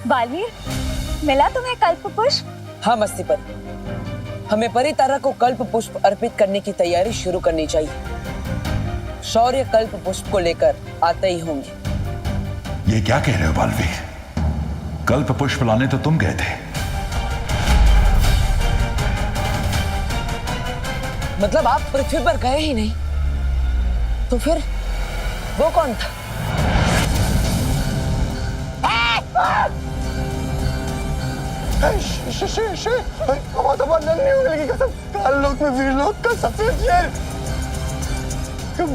बालवीर, मिला तुम्हें कल्प पुष्प? हाँ मस्तीपत, हमें परितारा को कल्प पुष्प अर्पित करने की तैयारी शुरू करनी चाहिए। शौर्य कल्प पुष्प को लेकर आते ही होंगे। ये क्या कह रहे हो बालवीर? कल्प पुष्प लाने तो तुम गए थे। मतलब आप पृथ्वी पर गए ही नहीं, तो फिर वो कौन था? काल लोक में वीरलोक का सफेद शेर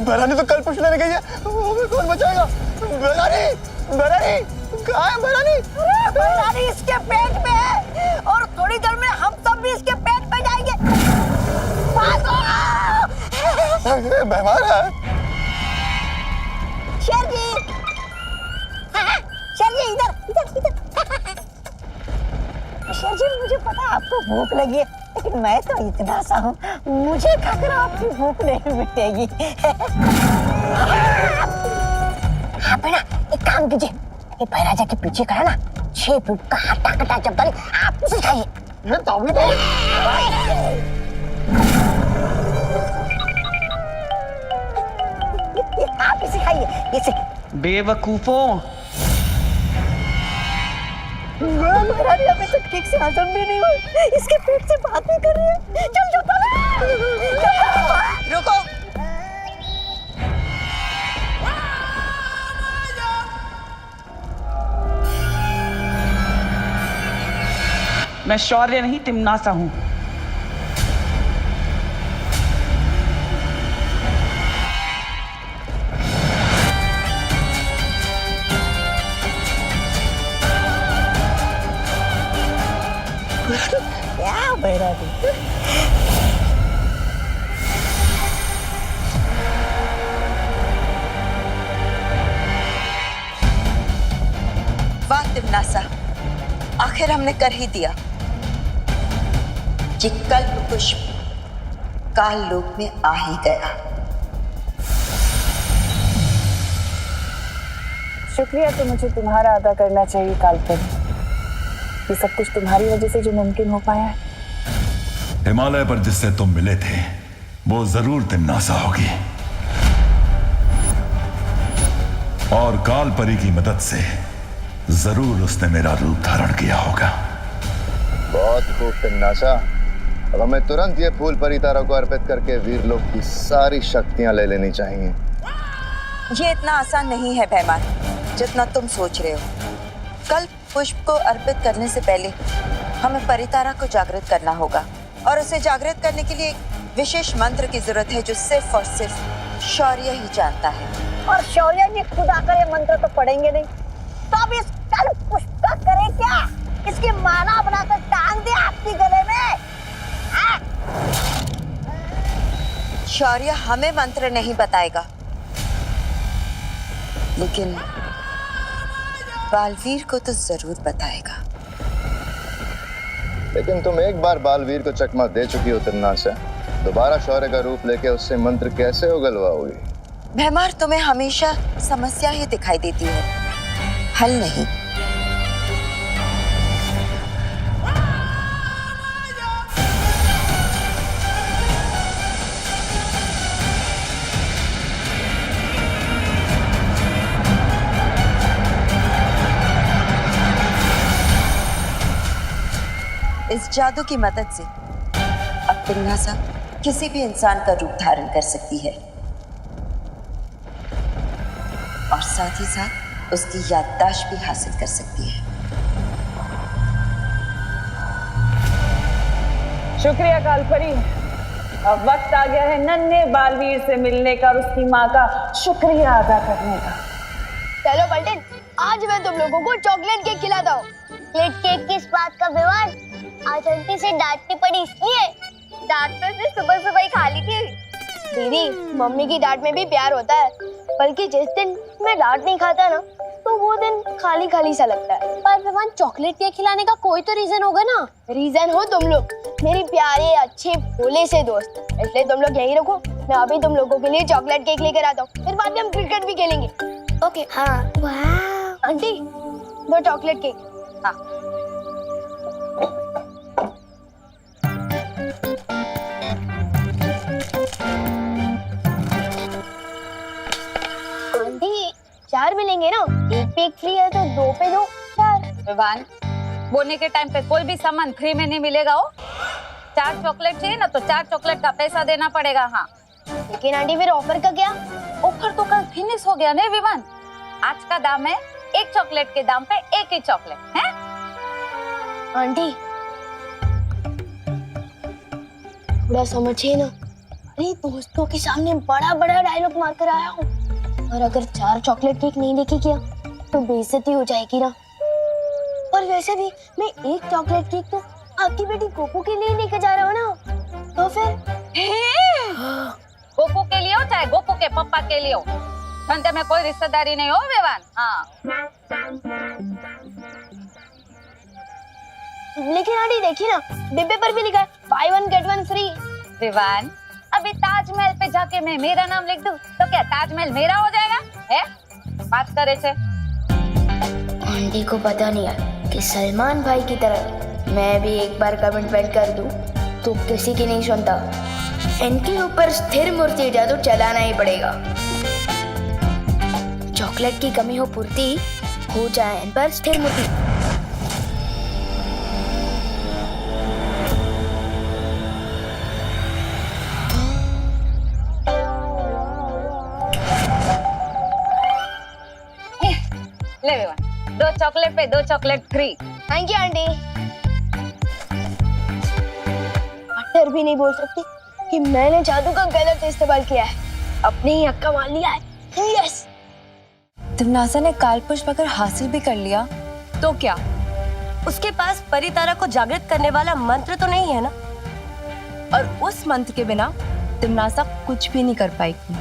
बरानी तो कल पुष्प लेने गई है। हमें कौन बचाएगा? बरानी, बरानी कहाँ है बरानी? बरानी इसके पेट में है और थोड़ी देर में हम सब भी इसके पेट में जाएंगे। बीमार है शेर जी। शेर जी इधर इधर इधर। शेर जी मुझे पता है आपको भूख लगी है, लेकिन मैं तो इतना सा हूँ, मुझे खाकर आपकी भूख नहीं मिटेगी। हाँ बेटा, एक काम कीजिए, ये बैराजा के पीछे खड़ा ना 6 फीट का हट्टा कट्टा जब्दारी, आप उसे खाइए। आप इसे खाइए, इसे। बेवकूफों, महारानी अभी तक ठीक से हजम भी नहीं हुआ, इसके पेट से बातें कर रही है। चल रुको, मैं शौर्य नहीं तिमनासा हूं। क्या बैरागी? वाह तिमनासा, आखिर हमने कर ही दिया। ये कल्प पुष्प काल लोक में आ ही गया। शुक्रिया तो मुझे तुम्हारा अदा करना चाहिए कालपरी। ये सब कुछ तुम्हारी वजह से जो मुमकिन हो पाया है। हिमालय पर जिससे तुम मिले थे वो जरूर तिमनासा होगी, और काल परी की मदद से जरूर उसने मेरा रूप धारण किया होगा। बहुत खूब तिमनासा। अब हमें तुरंत ये फूल परितारा को अर्पित करके वीरलोक की सारी शक्तियां ले लेनी चाहिए। ये इतना आसान नहीं है भैमान, जितना तुम सोच रहे हो। कल्प पुष्प को अर्पित करने से पहले हमें परितारा को जागृत करना होगा, और उसे जागृत करने के लिए एक विशेष मंत्र की जरूरत है जो सिर्फ और सिर्फ शौर्य ही जानता है। और शौर्य जी खुद आकर ये मंत्र तो पढ़ेंगे नहीं, तो अब इस कल्प पुष्प का करे क्या? इसकी माला बनाकर टांग दे आपकी गले में। शौर्य हमें मंत्र नहीं बताएगा, लेकिन बालवीर को तो जरूर बताएगा। लेकिन तुम एक बार बालवीर को चकमा दे चुकी हो तिमनासा, दोबारा शौर्य का रूप लेके उससे मंत्र कैसे उगलवाओगी? भैमार, तुम्हें हमेशा समस्या ही दिखाई देती है, हल नहीं। इस जादू की मदद से अब तिमनासा किसी भी इंसान का रूप धारण कर सकती है, और साथ ही साथ उसकी याददाश्त भी हासिल कर सकती है। शुक्रिया कालपरी। अब वक्त आ गया है नन्हे बालवीर से मिलने का और उसकी माँ का शुक्रिया अदा करने का। चलो बल्टन, आज मैं तुम लोगों को चॉकलेट केक खिलाता हूँ। चॉकलेट केक किस बात का विवाद? आज आंटी से डांटनी पड़ी इसलिए। डांट तो उसने सुबह सुबह ही खा ली थी। दीदी, मम्मी की डांट में भी प्यार होता है, बल्कि जिस दिन मैं डांट नहीं खाता ना, तो वो दिन खाली खाली सा लगता है। पर विवान, चॉकलेट केक खिलाने का कोई तो रीजन होगा ना? रीजन हो तुम लोग, मेरे प्यारे अच्छे भोले से दोस्त। इसलिए तुम लोग यही रखो, मैं अभी तुम लोगों के लिए चॉकलेट केक लेकर आता हूँ। फिर बाद में हम क्रिकेट भी खेलेंगे। ओके? हाँ। वाह आंटी, दो चॉकलेट केक। हाँ। आंटी 4 मिलेंगे ना, एक पे एक फ्री है तो 2 पे 2 4। विवान, बोने के टाइम पे कोई भी सामान फ्री में नहीं मिलेगा। हो 4 चॉकलेट चाहिए ना तो 4 चॉकलेट का पैसा देना पड़ेगा। हाँ, लेकिन आंटी फिर ऑफर का क्या? ऑफर तो कल फिनिश हो गया नहीं विवान। आज का दाम है एक चॉकलेट के दाम पे एक ही चॉकलेट है। आंटी थोड़ा समझिए ना, अरे दोस्तों के सामने बड़ा बड़ा डायलॉग मारकर आया हूँ, और अगर 4 चॉकलेट केक नहीं लेके गया तो बेइज्जती हो जाएगी ना। और वैसे भी मैं एक चॉकलेट केक तो आपकी बेटी गोपू के लिए लेके जा रहा हूँ ना, तो फिर गोपू के लिए हो चाहे गोपू के पापा के लिए हो, धंधे में कोई रिश्तेदारी नहीं हो विवान। हाँ, लेकिन आंटी देखिए ना, डिब्बे पर भी लिखा है बाय 1 गेट 1 फ्री। विवान, अभी ताजमहल पे जाके मैं मेरा नाम लिख दूं तो क्या ताजमहल मेरा हो जाएगा? है बात करे से। आंटी को पता नहीं है कि सलमान भाई की तरह मैं भी एक बार कमिटमेंट कर दूं तो किसी की नहीं सुनता। इनके ऊपर स्थिर मूर्ति जादू चलाना ही पड़ेगा। चॉकलेट की कमी हो पूर्ति, हो जाए इन पर स्थिर मूर्ति। ले विवान, 2 चॉकलेट पे 2 chocolate free. Thank you aunty. Butter भी नहीं बोल सकती कि मैंने जादू का गलत इस्तेमाल किया है, अपने ही हक का मान लिया है। यस। तिमनासा ने कालपुष्प अगर हासिल भी कर लिया तो क्या? उसके पास परितारा को जागृत करने वाला मंत्र तो नहीं है ना, और उस मंत्र के बिना तिमनासा कुछ भी नहीं कर पाएगी।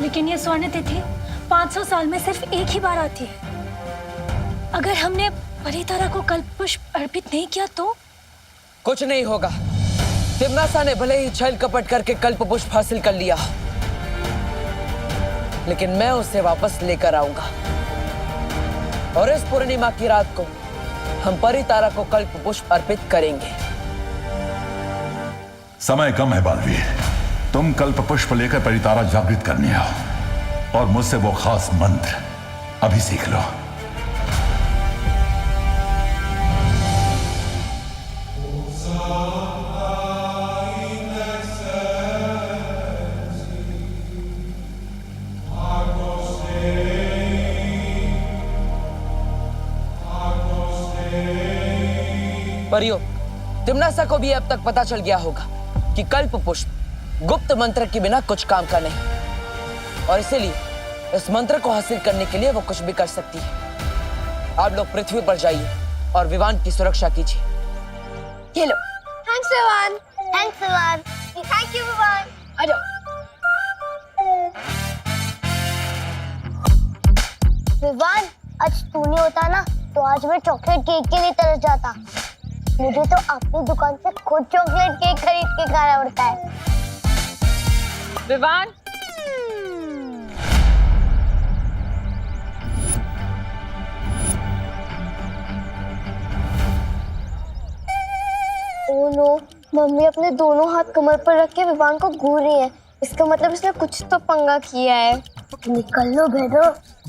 लेकिन ये स्वर्ण तिथि 500 साल में सिर्फ एक ही बार आती है। अगर हमने परितारा को कल्पपुष्प अर्पित नहीं किया तो? कुछ नहीं होगा। तिमनासा ने भले ही छल कपट करके कल्प पुष्प हासिल कर लिया, लेकिन मैं उसे वापस लेकर आऊंगा, और इस पूर्णिमा की रात को हम परितारा को कल्प पुष्प अर्पित करेंगे। समय कम है बालवीर, तुम कल्प पुष्प लेकर परितारा जागृत करने आओ, और मुझसे वो खास मंत्र अभी सीख लो। परियो, तिमनासा को भी अब तक पता चल गया होगा कि कल्प पुष्प गुप्त मंत्र के बिना कुछ काम का नहीं, और इसीलिए इस मंत्र को हासिल करने के लिए वो कुछ भी कर सकती है। आप लोग पृथ्वी पर जाइए और विवान की सुरक्षा कीजिए। ये लो। Thanks Vivaan. Thanks Vivaan. Thank you Vivaan. आ जाओ। विवान, आज तू नहीं होता ना तो आज मैं चॉकलेट केक के लिए तरस जाता। मुझे तो अपनी दुकान से खुद चॉकलेट केक खरीद के खाना पड़ता है। विवान, ओह नो, मम्मी अपने दोनों हाथ कमर पर रख के विवान को घूर रही है। इसका मतलब इसने कुछ तो पंगा किया है। निकल लो भेदो,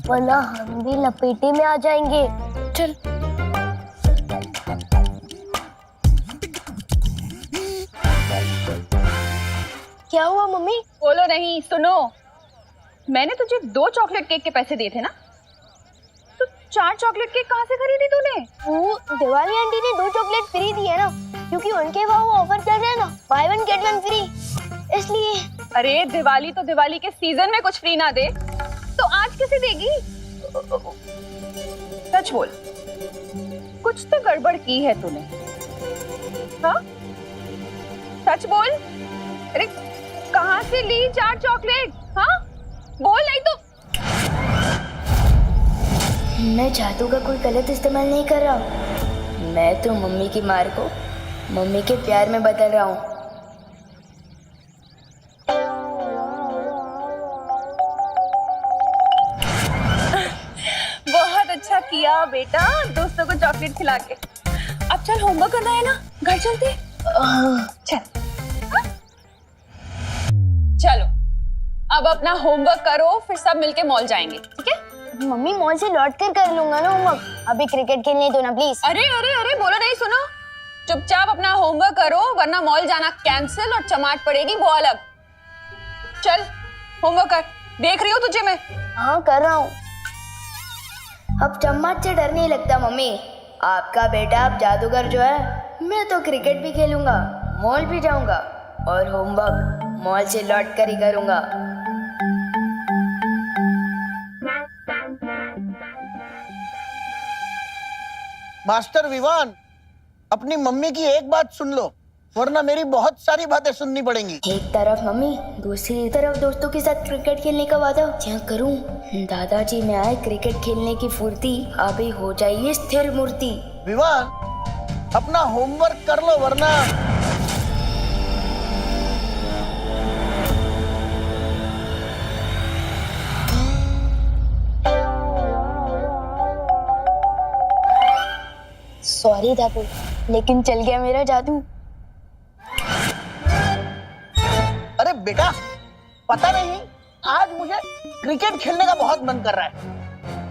वरना हम भी लपेटे में आ जाएंगे। चल। क्या हुआ मम्मी? बोलो नहीं, सुनो। मैंने तुझे 2 चॉकलेट केक के पैसे दिए थे ना, तो 4 चॉकलेट केक कहाँ से खरीदी तूने? वो दिवाली आंटी ने 2 चॉकलेट फ्री दी है ना, क्योंकि उनके वहाँ वो ऑफर चल रहा है ना, बाय 1 गेट 1 फ्री, इसलिए। अरे दिवाली तो दिवाली के सीजन में कुछ फ्री ना दे तो आज कैसे देगी? सच बोल, कुछ तो गड़बड़ की है तूने। हाँ, सच बोल। अरे कहाँ से ली 4 चॉकलेट? हाँ बोल, नहीं तो। मैं जादू का कोई गलत इस्तेमाल नहीं कर रहा हूँ। मैं तो मम्मी की मार को मम्मी के प्यार में बदल रहा हूँ। बहुत अच्छा किया। वाह बेटा, दोस्तों को चॉकलेट खिला के। अब चल, होमवर्क करना है ना, घर चलते। चल चलो, अब अपना होमवर्क करो, फिर सब मिलके मॉल जाएंगे, ठीक है? मम्मी मॉल से लौट कर लूंगा ना होमवर्क, अभी क्रिकेट खेलने दो ना प्लीज। अरे अरे अरे, बोलो नहीं, सुनो, चुपचाप अपना होमवर्क करो, वरना मॉल जाना कैंसिल और चमाट पड़ेगी वो अलग। चल होमवर्क कर, देख रही हो तुझे मैं। हाँ कर रहा हूँ। अब चम्मच से डर नहीं लगता मम्मी। आपका बेटा अब जादूगर जो है, मैं तो क्रिकेट भी खेलूंगा, मॉल भी जाऊंगा और होमवर्क मॉल से लौट कर ही करूंगा। मास्टर विवान, अपनी मम्मी की एक बात सुन लो, वरना मेरी बहुत सारी बातें सुननी पड़ेंगी। एक तरफ मम्मी, दूसरी तरफ दोस्तों के साथ क्रिकेट खेलने का वादा क्या करूं? दादाजी में आए क्रिकेट खेलने की फुर्ती, अभी हो जाइए स्थिर मूर्ति। विवान, अपना होमवर्क कर लो, वरना सॉरी दादू, लेकिन चल गया मेरा जादू। अरे बेटा, पता नहीं, आज मुझे क्रिकेट खेलने का बहुत मन कर रहा है।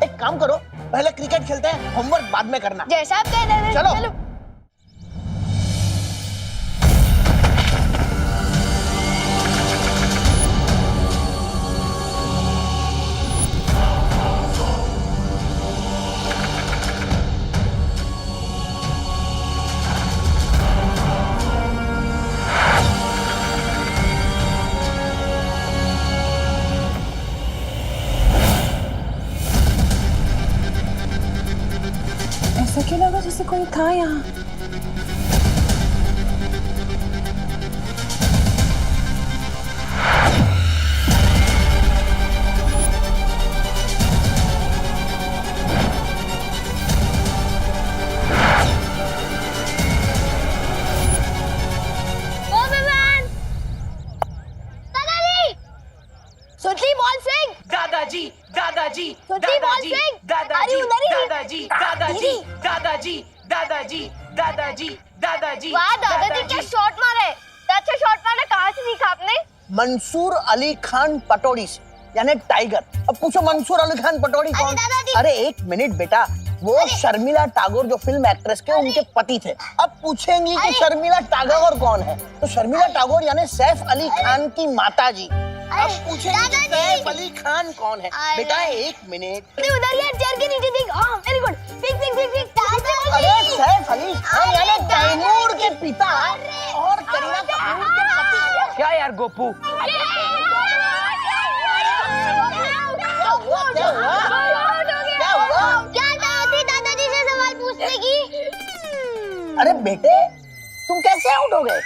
एक काम करो, पहले क्रिकेट खेलते हैं, होमवर्क बाद में करना। जैसा आप कह रहे हैं। चलो। ऐसा क्यों लगा जैसे कोई था यहाँ? सुनती बॉल स्विंग। दादाजी दादाजी सुनती बॉल दादाजी स्विंग। दादाजी अरे उधर ही। दादाजी दादाजी दादाजी दादाजी दादाजी दादाजी। वाह दादाजी क्या शॉट मारे, अच्छा शॉट मारा, कहाँ से सीखा आपने? मंसूर अली खान पटौड़ी से, यानी टाइगर। अब पूछो मंसूर अली खान पटौड़ी कौन? अरे एक मिनट बेटा, वो शर्मिला टैगोर जो फिल्म एक्ट्रेस के उनके पति थे। अब पूछेंगी कि शर्मिला टैगोर कौन है, तो शर्मिला टैगोर यानी सैफ अली खान की माता जी। अब पूछेंगे कि सैफ अली खान कौन है। बेटा एक मिनट, उधर यार चेयर के नीचे देख। हाँ very good, pick pick pick pick. अरे सैफ अली खान यानी तैमूर के पिता और करीना कपूर के पति। क्या यार गोपू, दादाजी से सवाल पूछने की। अरे बेटे, तुम कैसे आउट हो गए?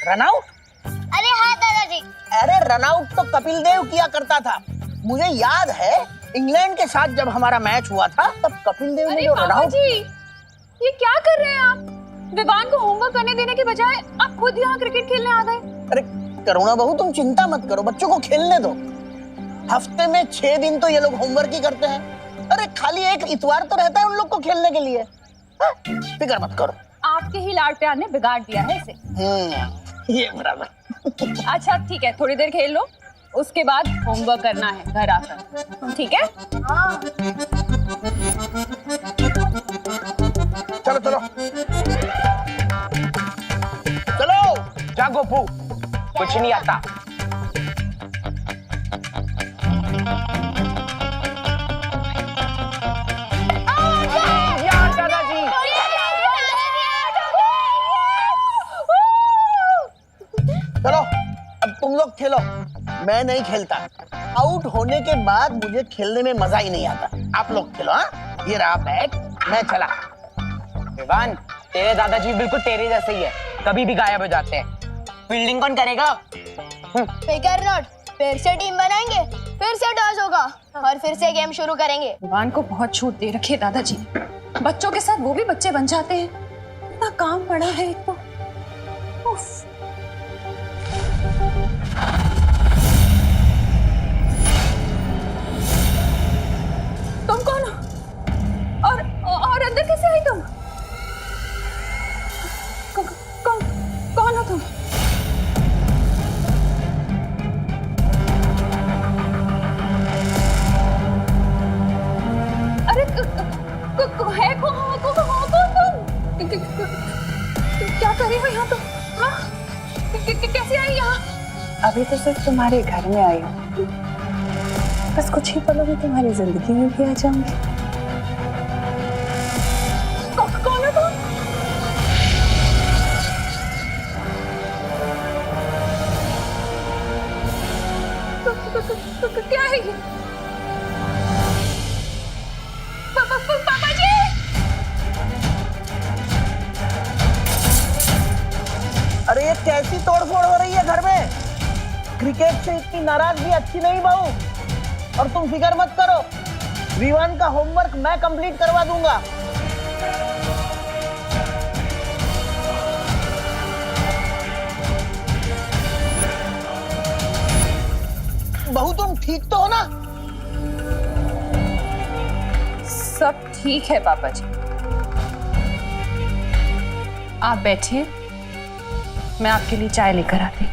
Run out? अरे हाँ दादाजी। अरे रन आउट तो कपिल देव किया करता था। मुझे याद है इंग्लैंड के साथ जब हमारा मैच हुआ था, तब कपिल देव ने जो रन आउट। ये क्या कर रहे हैं आप? विवान को होमवर्क करने देने के बजाय आप खुद यहाँ क्रिकेट खेलने आ गए। अरे करुणा बहू, तुम चिंता मत करो, बच्चों को खेलने दो। हफ्ते में 6 दिन तो ये लोग होमवर्क ही करते हैं। अरे खाली एक इतवार तो रहता है उन लोग को खेलने के लिए। फिक्र मत करो, आपके ही लाड प्यार ने बिगाड़ दिया है इसे। ये बराबर। अच्छा ठीक है, थोड़ी देर खेल लो, उसके बाद होमवर्क करना है घर आकर, ठीक है? हाँ। चलो चलो चलो। क्या गोपू, कुछ नहीं आता। चलो अब तुम लोग खेलो, मैं नहीं खेलता। आउट होने के बाद मुझे खेलने में मजा ही नहीं आता। आप लोग खेलो। हाँ, ये रहा बैट, मैं चला। विवान, तेरे दादाजी बिल्कुल तेरे जैसे ही है, कभी भी गायब हो जाते हैं। फील्डिंग कौन करेगा? फिकर नॉट, फिर से टीम बनाएंगे, फिर से टॉस होगा और फिर से गेम शुरू करेंगे। विवान को बहुत छूट दे रखी है दादाजी, बच्चों के साथ वो भी बच्चे बन जाते हैं। इतना काम पड़ा है एक तो। उफ। तुम कौन हो? और अभी तो सिर्फ तुम्हारे घर में आई हूँ, बस कुछ ही पलों में तुम्हारी जिंदगी में भी आ जाऊंगी। कौन है तुम? क्या है ये? पापा जी! अरे ये कैसी तोड़फोड़ हो रही है घर में? क्रिकेट से इतनी नाराजगी अच्छी नहीं बहू। और तुम फिक्र मत करो, विवान का होमवर्क मैं कंप्लीट करवा दूंगा। बहू तुम ठीक तो हो ना? सब ठीक है पापा जी, आप बैठिए, मैं आपके लिए चाय लेकर आती।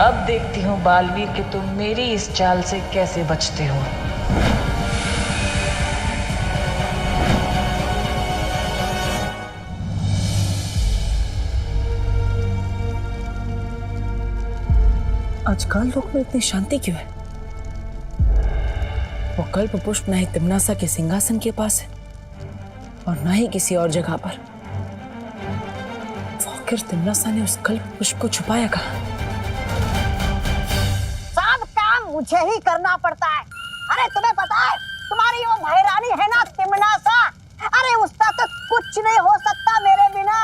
अब देखती हूँ बालवीर कि तुम मेरी इस चाल से कैसे बचते हो। आजकल लोग में इतनी शांति क्यों है? वो कल्प पुष्प ना ही तिम्नासा के सिंहासन के पास है और ना ही किसी और जगह पर। आखिर तिम्नासा ने उस कल्प पुष्प को छुपाया कहाँ? सब काम मुझे ही करना पड़ता है। अरे तुम्हें पता है, तुम्हारी वो महारानी है ना तिम्नासा, अरे उसका तो कुछ नहीं हो सकता मेरे बिना।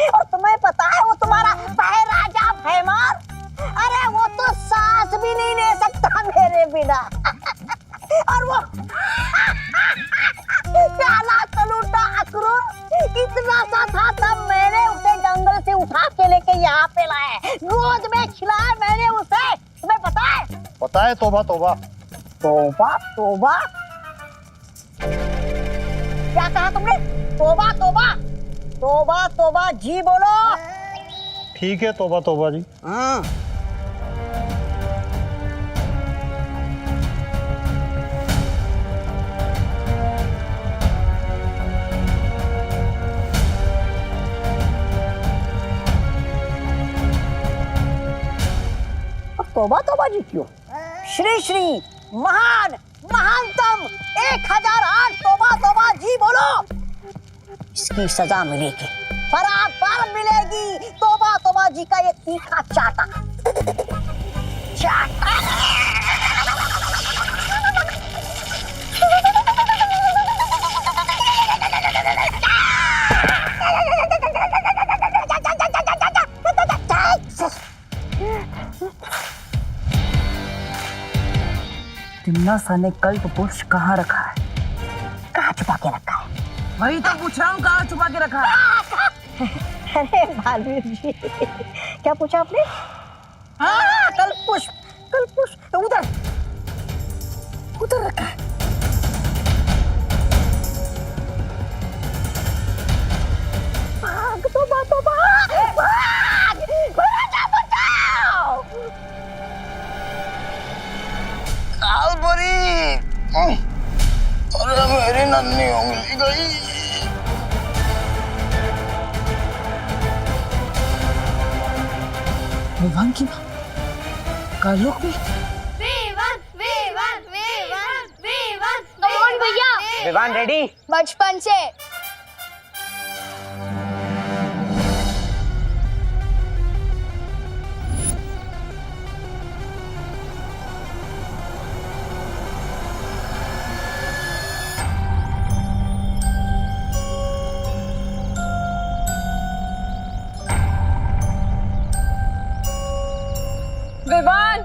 और तुम्हें पता है वो तुम्हारा महाराजा भैमान, अरे वो तो सांस भी नहीं ले सकता मेरे बिना। और वो काला कलूटा अकरूर इतना सा था, तब मैंने उसे जंगल से उठा के लेके यहाँ पे लाया, गोद में खिलाया मैंने उसे। तुम्हें पता है? पता है। तौबा तौबा तौबा तौबा, क्या कहा तुमने? तौबा तौबा तौबा तौबा जी बोलो। ठीक है, तौबा तौबा जी। तौबा तौबा जी क्यों? श्री श्री महान महानतम 1008 तौबा तौबा जी बोलो। इसकी सजा मिलेगी, बराबर मिलेगी। तौबा तौबा जी का ये तीखा चाटा चाटा। तिम्नासा ने कल्प पुष्प कहाँ रखा है? कहाँ छुपा के रखा है? वही तो पूछ रहा हूँ, कहाँ छुपा के रखा है? अरे बालवीर जी, क्या पूछा आपने? हाँ, कल्प पुष्प उधर उधर रखा है। भाग तौबा तौबा, भाग, बचाओ। अरे मेरी नन्ही उंगली गई। विवान की माँ कालोक में? कौन भैया? विवान रेडी? बचपन से। विवान!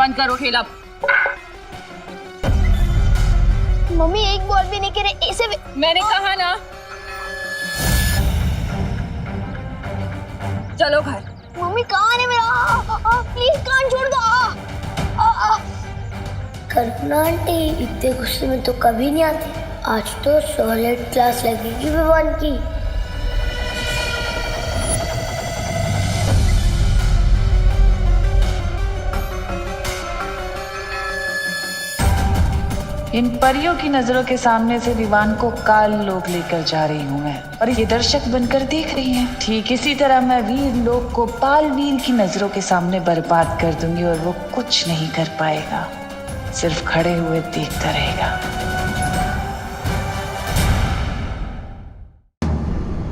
बंद करो खेल अब। मम्मी एक बॉल भी नहीं करे ऐसे भी... मैंने कहा ना, चलो घर। मम्मी कहाँ है मेरा? प्लीज कान छोड़ दो। कल्पना आंटी इतने गुस्से में तो कभी नहीं आती। आज तो सॉलिड क्लास लगेगी विवान की। इन परियों की नजरों के सामने से विवान को काल लोक लेकर जा रही हूँ मैं, और ये दर्शक बनकर देख रही हैं। ठीक इसी तरह मैं वीर लोक को पाल वीर की नजरों के सामने बर्बाद कर दूंगी और वो कुछ नहीं कर पाएगा, सिर्फ खड़े हुए देखता रहेगा।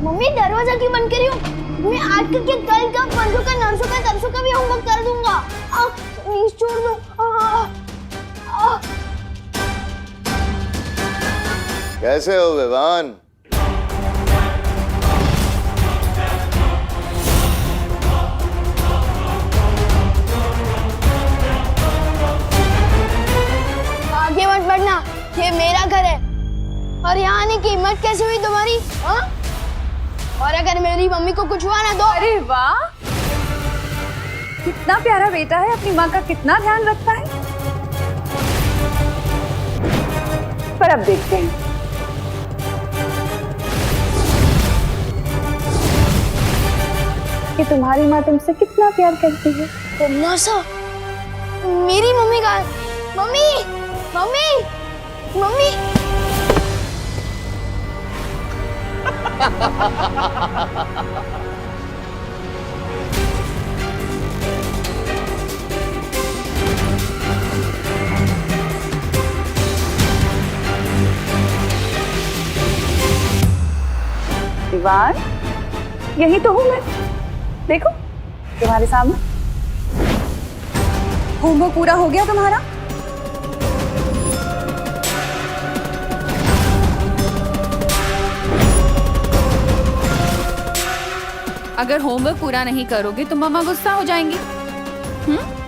मम्मी दरवाजा क्यों बंद करी हो? मैं आज के कल का परसों का नरसों का तरसों का भी होमवर्क कर दूंगा। प्लीज छोड़ दो। कैसे हो विवान? आगे मत बढ़ना, ये मेरा घर है। और यहाँ आने की हिम्मत कैसे हुई तुम्हारी? हाँ? और अगर मेरी मम्मी को कुछ हुआ ना तो... अरे वाह, कितना प्यारा बेटा है, अपनी माँ का कितना ध्यान रखता है। पर अब देखते हैं कि तुम्हारी माँ तुमसे कितना प्यार करती है। तमन्नासा, मेरी मम्मी का... मम्मी, मम्मी, मम्मी। विवान, यही तो हूँ मैं, देखो तुम्हारे सामने। होमवर्क पूरा हो गया तुम्हारा? अगर होमवर्क पूरा नहीं करोगे तो मम्मा गुस्सा हो जाएंगी।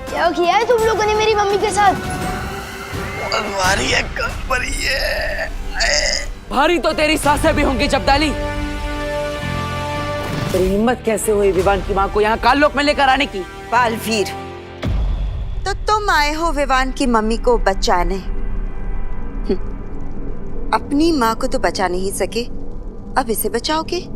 क्या किया है तुम लोगों ने मेरी मम्मी के साथ? भारी है, भारी तो तेरी सासें भी होंगी जब्दाली। तेरी हिम्मत कैसे हुई विवान की माँ को यहाँ काललोक में लेकर आने की? बालवीर, तो तुम आए हो विवान की मम्मी को बचाने। अपनी माँ को तो बचा नहीं सके, अब इसे बचाओगे?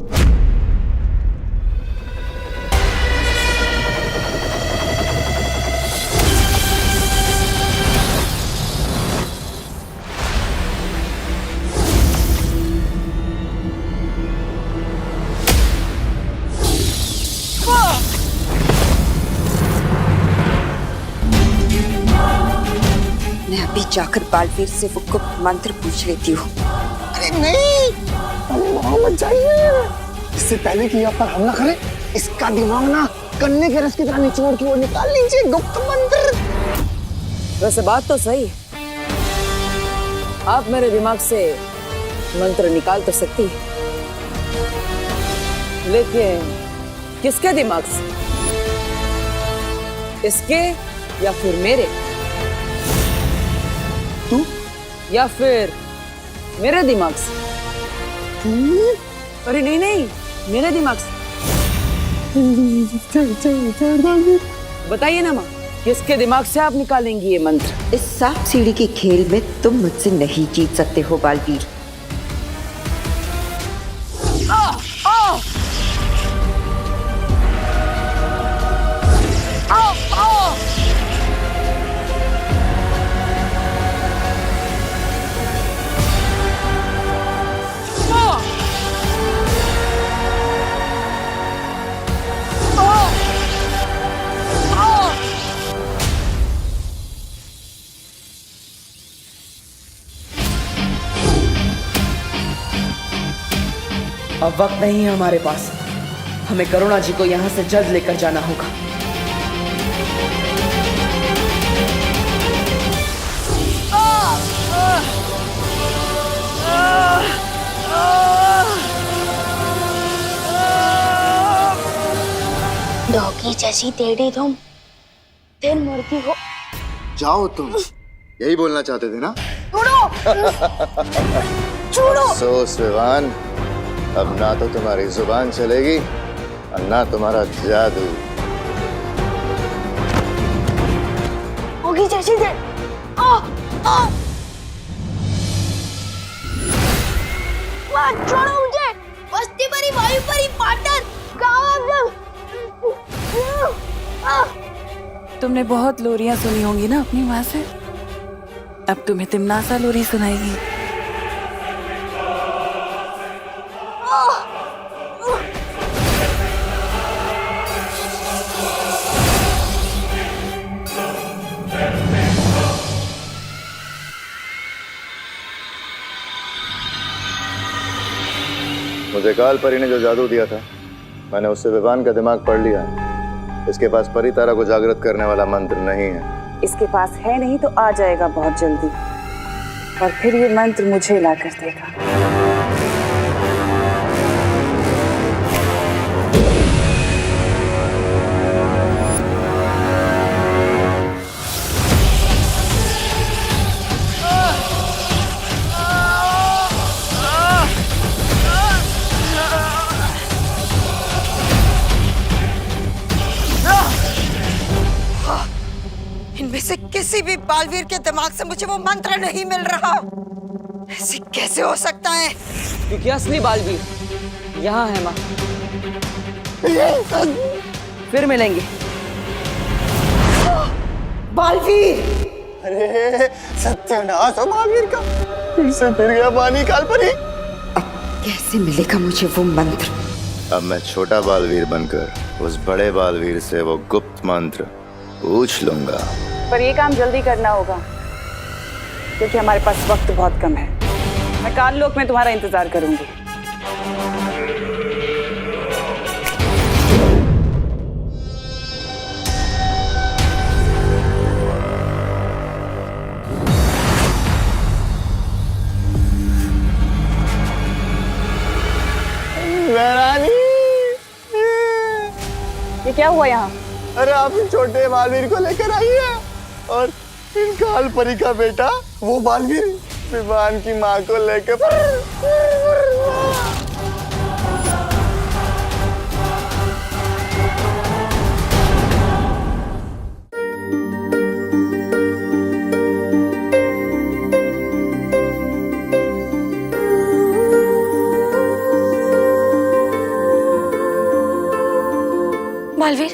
मैं अभी जाकर बालवीर से वो गुप्त मंत्र पूछ लेती हूँ। अरे नहीं, वहाँ मत जाइए। इससे पहले कि आप पर हमला करे, इसका दिमाग ना गन्ने के रस की तरह निचोड़ के वो निकाल लीजिए गुप्त मंत्र। वैसे बात तो सही, आप मेरे दिमाग से मंत्र निकाल तो सकती, लेकिन किसके दिमाग से? इसके या फिर मेरे? तू या फिर मेरे दिमाग से? अरे नहीं नहीं, मेरे दिमाग से। बताइए ना माँ, किसके दिमाग से आप निकालेंगी ये मंत्र? इस सांप सीढ़ी के खेल में तुम मुझसे नहीं जीत सकते हो बालवीर। अब वक्त नहीं है हमारे पास, हमें करुणा जी को यहाँ से जल्द लेकर जाना होगा। डॉगी जैसी टेढ़ी तुम, फिर मुड़ती हो जाओ तुम, यही बोलना चाहते थे ना? अफसोस विवान, अब ना तो तुम्हारी जुबान चलेगी और ना तुम्हारा जादू। होगी जैसी दे। छोड़ो मुझे, मस्ती परी वायु परी पार्टनर, कहाँ आप लोग? तुमने बहुत लोरियां सुनी होंगी ना अपनी माँ से, अब तुम्हें तिमनासा लोरी सुनाएगी। मुझे काल परी ने जो जादू दिया था, मैंने उससे विवान का दिमाग पढ़ लिया है। इसके पास परितारा को जागृत करने वाला मंत्र नहीं है। इसके पास है नहीं तो आ जाएगा बहुत जल्दी, और फिर ये मंत्र मुझे ला कर देगा। इनमें से किसी भी बालवीर के दिमाग से मुझे वो मंत्र नहीं मिल रहा। ऐसे कैसे हो सकता है? क्योंकि असली बालवीर यहाँ है माँ। फिर मिलेंगे। बालवीर! अरे सत्यानाश हो बालवीर का, फिर से फिर गया पानी काल परी। अब कैसे मिलेगा मुझे वो मंत्र? अब मैं छोटा बालवीर बनकर उस बड़े बालवीर से वो गुप्त मंत्र पूछ लूंगा। पर ये काम जल्दी करना होगा, क्योंकि हमारे पास वक्त बहुत कम है। मैं काललोक में तुम्हारा इंतजार करूंगी। ये क्या हुआ यहाँ? अरे आप इन छोटे बालवीर को लेकर आई है, और इन काल परी का बेटा वो बालवीर विवान की माँ को लेकर। बालवीर,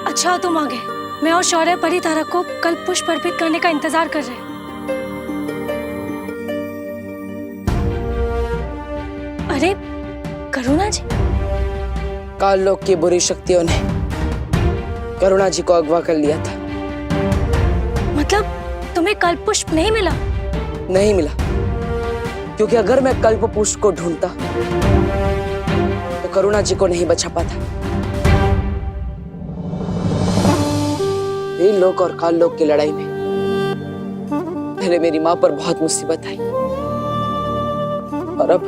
अच्छा तुम आ गए। मैं और शौर्य परितारा को कल पुष्प अर्पित करने का इंतजार कर रहे हैं। अरे करुणा जी! काललोक की बुरी शक्तियों ने करुणा जी को अगवा कर लिया था। मतलब तुम्हें कल्प पुष्प नहीं मिला? नहीं मिला, क्योंकि अगर मैं कल्प पुष्प को ढूंढता तो करुणा जी को नहीं बचा पाता। लोक और काललोक की लड़ाई में पहले मेरी मां पर बहुत मुसीबत आई, और अब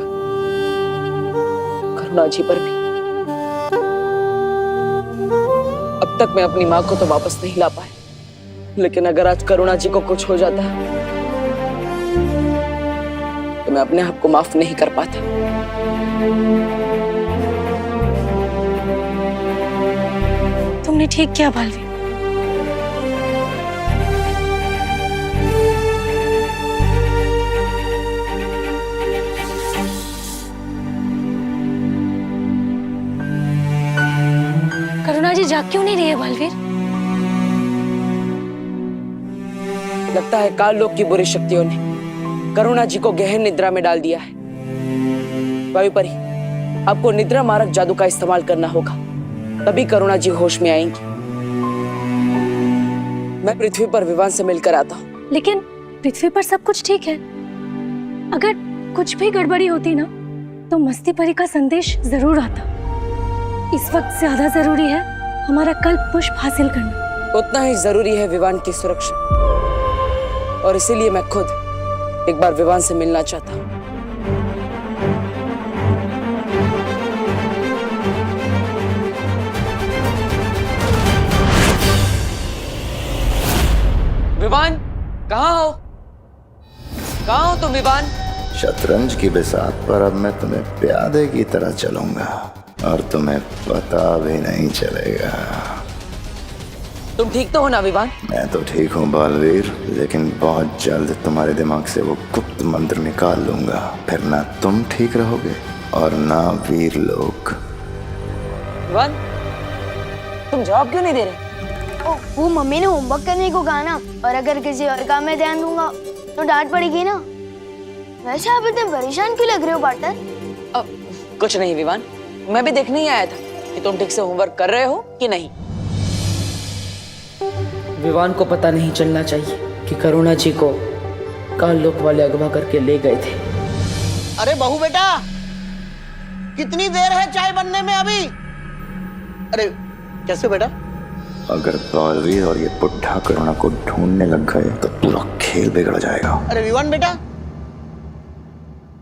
करुणा जी पर भी। अब तक मैं अपनी मां को तो वापस नहीं ला पाया, लेकिन अगर आज करुणा जी को कुछ हो जाता तो मैं अपने आप को माफ नहीं कर पाता। तुमने ठीक किया बालवीर। करुणा जी जाग क्यों नहीं रही है बालवीर? लगता है काललोक की बुरी शक्तियों ने करुणा जी को गहन निद्रा में डाल दिया है। वायु परी, आपको निद्रा मारक जादू का इस्तेमाल करना होगा, तभी करुणा जी होश में आएंगी। मैं पृथ्वी पर विवान से मिलकर आता हूँ। लेकिन पृथ्वी पर सब कुछ ठीक है। अगर कुछ भी गड़बड़ी होती ना तो मस्ती परी का संदेश जरूर आता। इस वक्त ज्यादा जरूरी है हमारा कल्प पुष्प हासिल करना। उतना ही जरूरी है विवान की सुरक्षा, और इसीलिए मैं खुद एक बार विवान से मिलना चाहता हूँ। विवान! विवान। शतरंज की बिसात पर अब मैं तुम्हें प्यादे की तरह चलूंगा और तुम्हें पता भी नहीं चलेगा। तुम ठीक तो हो ना विवान? मैं तो ठीक हूँ बालवीर, लेकिन बहुत जल्द तुम्हारे दिमाग से वो गुप्त मंत्र निकाल लूंगा। फिर ना तुम ठीक रहोगे और ना वीर लोग। विवान, तुम जवाब क्यों नहीं दे रहे? वो मम्मी ने होमवर्क करने को कहा ना, और अगर किसी और काम में ध्यान दूंगा तो डांट पड़ेगी ना। वैसे आप इतने परेशान क्यों लग रहे हो पार्टनर? कुछ नहीं विवान, मैं भी देखने ही आया था कि तुम ठीक से होमवर्क कर रहे हो कि नहीं। विवान को पता नहीं चलना चाहिए कि करुणा जी को काल लोक वाले अगवा करके ले गए थे। अरे बहू बेटा, कितनी देर है चाय बनने में अभी? अरे कैसे बेटा? अगर बालवीर और ये बुढ़ा करुणा को ढूंढने लग गए तो पूरा खेल बिगड़ जाएगा। अरे विवान बेटा,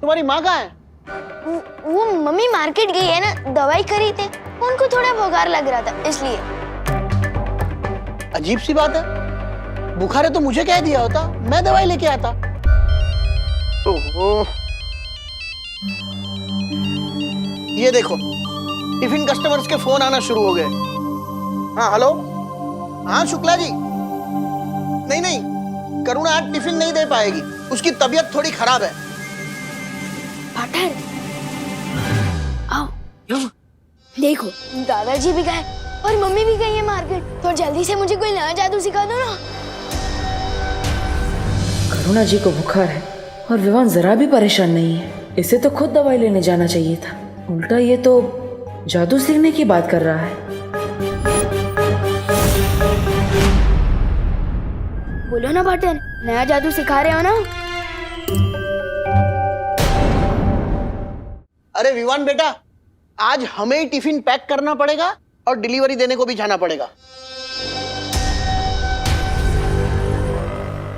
तुम्हारी माँ कहाँ है? वो मम्मी मार्केट गई है ना, दवाई खरीदे। उनको थोड़ा बुखार लग रहा था इसलिए। अजीब सी बात है, बुखार है तो मुझे कह दिया होता, मैं दवाई लेके आता। ओहो, ये देखो टिफिन कस्टमर्स के फोन आना शुरू हो गए। हाँ हेलो, हाँ शुक्ला जी। नहीं, करुणा आज टिफिन नहीं दे पाएगी, उसकी तबीयत थोड़ी खराब है। पार्टनर आओ, देखो दादाजी भी गए और मम्मी भी गई है मार्केट, तो जल्दी से मुझे कोई नया जादू सिखा दो ना। करुणा जी को बुखार है और विवान जरा भी परेशान नहीं है। इसे तो खुद दवाई लेने जाना चाहिए था, उल्टा ये तो जादू सीखने की बात कर रहा है। बोलो ना पार्टनर, नया जादू सिखा रहे हो ना? अरे विवान बेटा, आज हमें ही टिफिन पैक करना पड़ेगा और डिलीवरी देने को भी जाना पड़ेगा।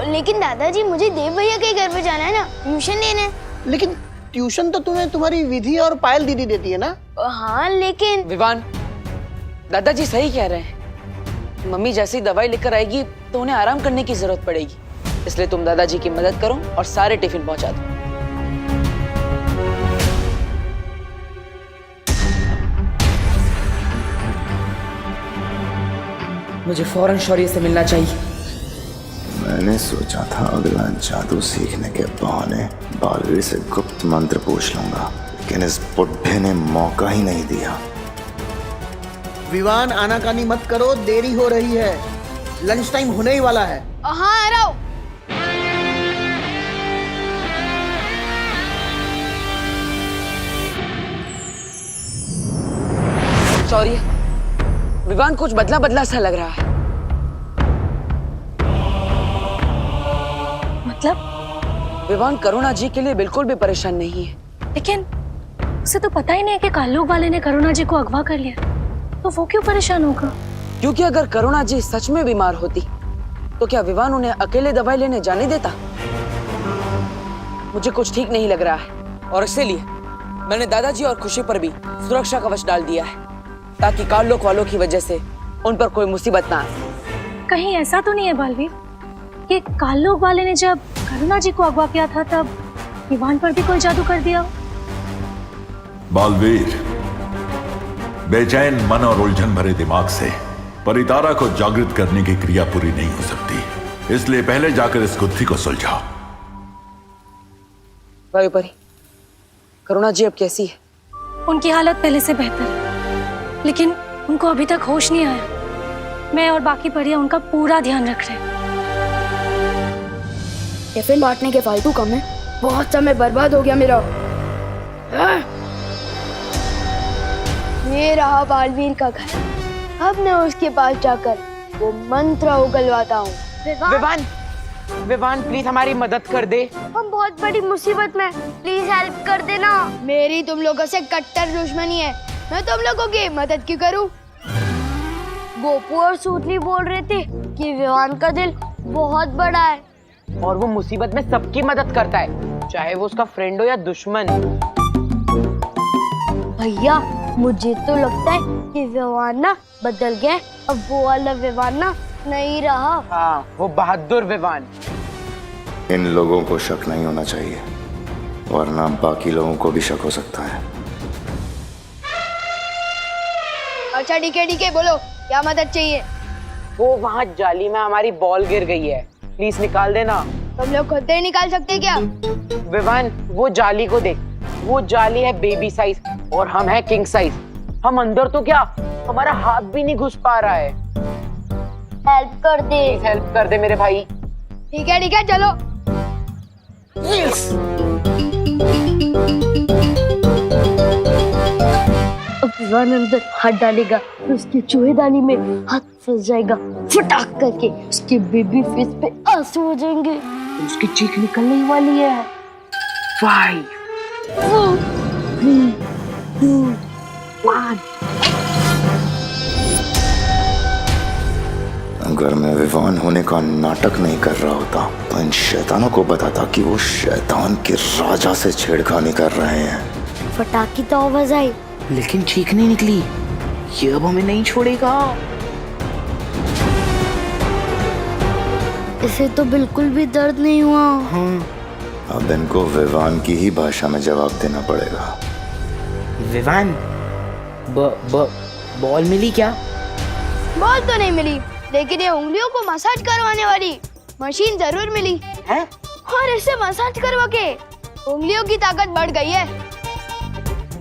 लेकिन दादाजी मुझे देव भैया के घर पे जाना है ना, ट्यूशन लेने। लेकिन ट्यूशन तो तुम्हें तुम्हारी विधि और पायल दीदी देती है ना? हाँ लेकिन विवान, दादाजी सही कह रहे हैं। मम्मी जैसी दवाई लेकर आएगी तो उन्हें आराम करने की जरूरत पड़ेगी, इसलिए तुम दादाजी की मदद करो और सारे टिफिन पहुंचा दो। मुझे फौरन शौर्य से मिलना चाहिए। मैंने सोचा था अगला जादू सीखने के बहाने बालवीर से गुप्त मंत्र पूछ लूंगा, लेकिन इस बुढ़े ने मौका ही नहीं दिया। विवान आनाकानी मत करो, देरी हो रही है, लंच टाइम होने ही वाला है। हाँ आ रहा हूं। शौर्य, विवान कुछ बदला बदला सा लग रहा है। मतलब? विवान करुणा जी के लिए बिल्कुल भी परेशान नहीं है। लेकिन उसे तो पता ही नहीं है कि काल्लोग वाले ने करुणा जी को अगवा कर लिया, तो वो क्यों परेशान होगा? क्योंकि अगर करुणा जी सच में बीमार होती तो क्या विवान उन्हें अकेले दवाई लेने जाने देता? मुझे कुछ ठीक नहीं लग रहा है और इसीलिए मैंने दादाजी और खुशी पर भी सुरक्षा कवच डाल दिया है, ताकि काल्लोक वालों की वजह से उन पर कोई मुसीबत ना आए। कहीं ऐसा तो नहीं है बालवीर कि काल्लोग वाले ने जब करुणा जी को अगवा किया था तब विवान पर भी कोई जादू कर दिया? बालवीर, बेचैन मन और उलझन भरे दिमाग से परितारा को जागृत करने की क्रिया पूरी नहीं हो सकती, इसलिए पहले जाकर इस गुत्थी को सुलझाओ। वायुपरी, करुणा जी अब कैसी है? उनकी हालत पहले से बेहतर है, लेकिन उनको अभी तक होश नहीं आया। मैं और बाकी परियां उनका पूरा ध्यान रख रहे हैं। टिफिन बांटने के फालतू कम है, बहुत समय बर्बाद हो गया मेरा। ये रहा बालवीर का घर, अब मैं उसके पास जाकर वो मंत्र उगलवाता हूँ। विवान प्लीज हमारी मदद कर दे, हम बहुत बड़ी मुसीबत में, प्लीज हेल्प कर देना। मेरी तुम लोगों से कट्टर दुश्मनी है, मैं तुम लोगों की मदद क्यों करूं? गोपू और सूतली बोल रहे थे कि विवान का दिल बहुत बड़ा है और वो मुसीबत में सबकी मदद करता है, चाहे वो उसका फ्रेंड हो या दुश्मन। भैया मुझे तो लगता है कि विवान ना बदल गया, अब वो वाला विवान ना नहीं रहा। हाँ, वो बहादुर विवान। इन लोगों को शक नहीं होना चाहिए, वरना बाकी लोगों को भी शक हो सकता है। अच्छा ठीक है बोलो क्या मदद चाहिए। वो वहाँ जाली में हमारी बॉल गिर गई है, प्लीज निकाल देना। तुम लोग खुद नहीं निकाल सकते क्या? विवान वो जाली को देख, वो जाली है बेबी साइज और हम है किंग साइज। हम अंदर तो क्या, हमारा हाथ भी नहीं घुस पा रहा है। हेल्प कर दे। प्लीज हेल्प कर दे मेरे भाई। ठीक है चलो। अब विवान अंदर हाथ डालेगा तो उसकी चूहेदानी में हाथ फंस जाएगा, फटाक करके उसके बेबी फेस पे आंसू हो जाएंगे, उसकी चीख निकलने ही वाली है। 5 4 3 2 1। अगर मैं विवान होने का नाटक नहीं कर रहा होता तो इन शैतानों को बताता कि वो शैतान के राजा से छेड़खानी कर रहे हैं। फटाकी तो आवाज आई, लेकिन चीख नहीं निकली। ये अब हमें नहीं छोड़ेगा। इसे तो बिल्कुल भी दर्द नहीं हुआ। अब इनको विवान की ही भाषा में जवाब देना पड़ेगा। विवान बॉल मिली क्या? बॉल तो नहीं मिली, लेकिन ये उंगलियों को मसाज करवाने वाली मशीन जरूर मिली है। और इससे मसाज करवा के उंगलियों की ताकत बढ़ गई है।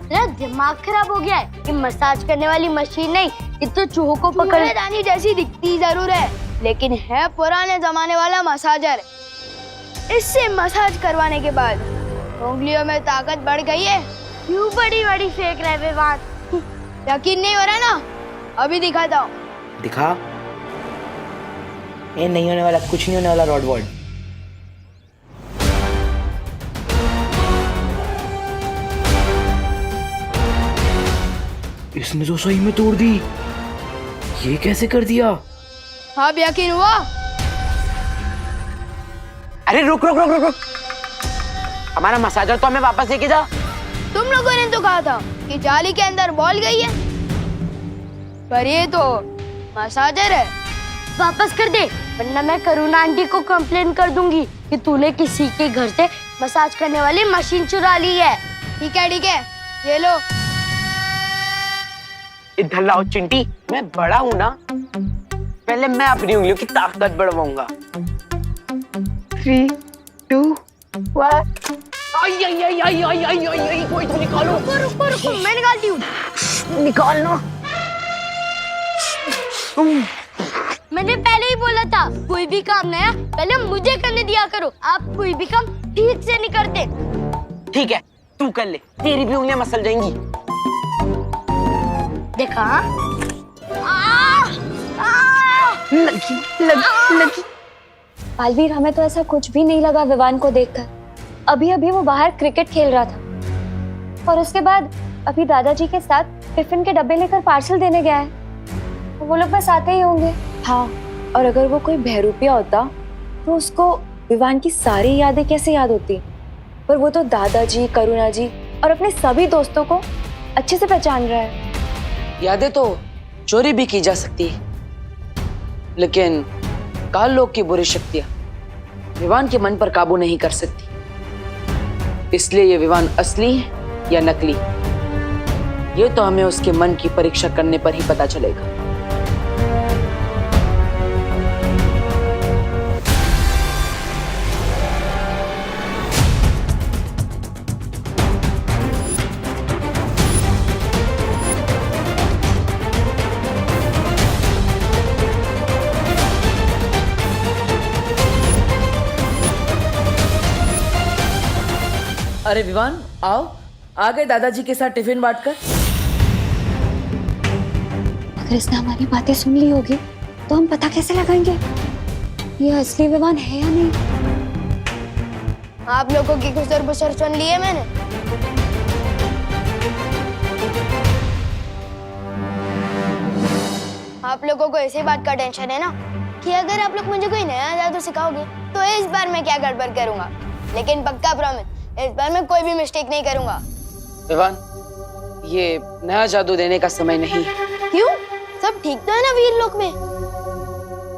मेरा दिमाग खराब हो गया है। ये मसाज करने वाली मशीन नहीं, ये तो चूहों को पकड़ चूहेदानी जैसी दिखती जरूर है, लेकिन है पुराने जमाने वाला मसाजर। इससे मसाज करवाने के बाद उंगलियों में ताकत बढ़ गई है। क्यों बड़ी बड़ी फेंक रहे विवान? यकीन नहीं हो रहा ना? अभी दिखाता हूँ। दिखा। ये नहीं होने वाला, कुछ नहीं होने वाला रॉडवर्ड। इसने तो सही में तोड़ दी। ये कैसे कर दिया? अब यकीन हुआ? अरे रुक रुक रुक रुक रुक, हमारा मसाजर तो हमें वापस लेके जा। तुम लोगों ने तो कहा था कि जाली के अंदर बॉल गई है, पर ये तो मसाजर है। वापस कर दे, वरना मैं करुणा आंटी को कंप्लेन कर दूंगी कि तूने किसी के घर से मसाज करने वाली मशीन चुरा ली है। ठीक है, ये लो। इधर लाओ चिंटी, मैं बड़ा हूँ ना, पहले मैं अपनी उंगलियों की ताकत बढ़वाऊंगा। 3 2 1। आई, कोई तो निकालो। रुको, मैं निकालती हूँ। निकालना। मैंने पहले ही बोला था, कोई भी काम नया पहले मुझे करने दिया करो। आप कोई भी काम ठीक से नहीं करते। ठीक है, तू कर ले, तेरी भी उंगलियां मसल जाएंगी। देखा? लगी। पालवीर, हमें तो ऐसा कुछ भी नहीं लगा विवान को देखकर। अभी अभी वो बाहर क्रिकेट खेल रहा था और उसके बाद अभी दादाजी के साथ टिफिन के डब्बे लेकर पार्सल देने गया है। वो लोग बस आते ही होंगे। हाँ, और अगर वो कोई बहरूपिया होता तो उसको विवान की सारी यादें कैसे याद होती? पर वो तो दादाजी, करुणा जी और अपने सभी दोस्तों को अच्छे से पहचान रहा है। यादें तो चोरी भी की जा सकती है, लेकिन काल लोग की बुरी शक्तियां विवान के मन पर काबू नहीं कर सकती। इसलिए ये विवान असली है या नकली, ये तो हमें उसके मन की परीक्षा करने पर ही पता चलेगा। अरे विवान, आओ, आ गए दादाजी के साथ टिफिन बांटकर। अगर इसने हमारी बातें सुन ली होगी तो हम पता कैसे लगाएंगे ये असली विवान है या नहीं? आप लोगों की गुजर बसर सुन ली है मैंने। आप लोगों को इसी बात का टेंशन है ना कि अगर आप लोग मुझे कोई नया जादू सिखाओगे तो इस बार मैं क्या गड़बड़ करूंगा, लेकिन पक्का प्रॉमिस इस बार मैं कोई भी मिस्टेक नहीं करूंगा। विवान, ये नया जादू देने का समय नहीं है। क्यों? सब ठीक तो है ना वीर लोक में?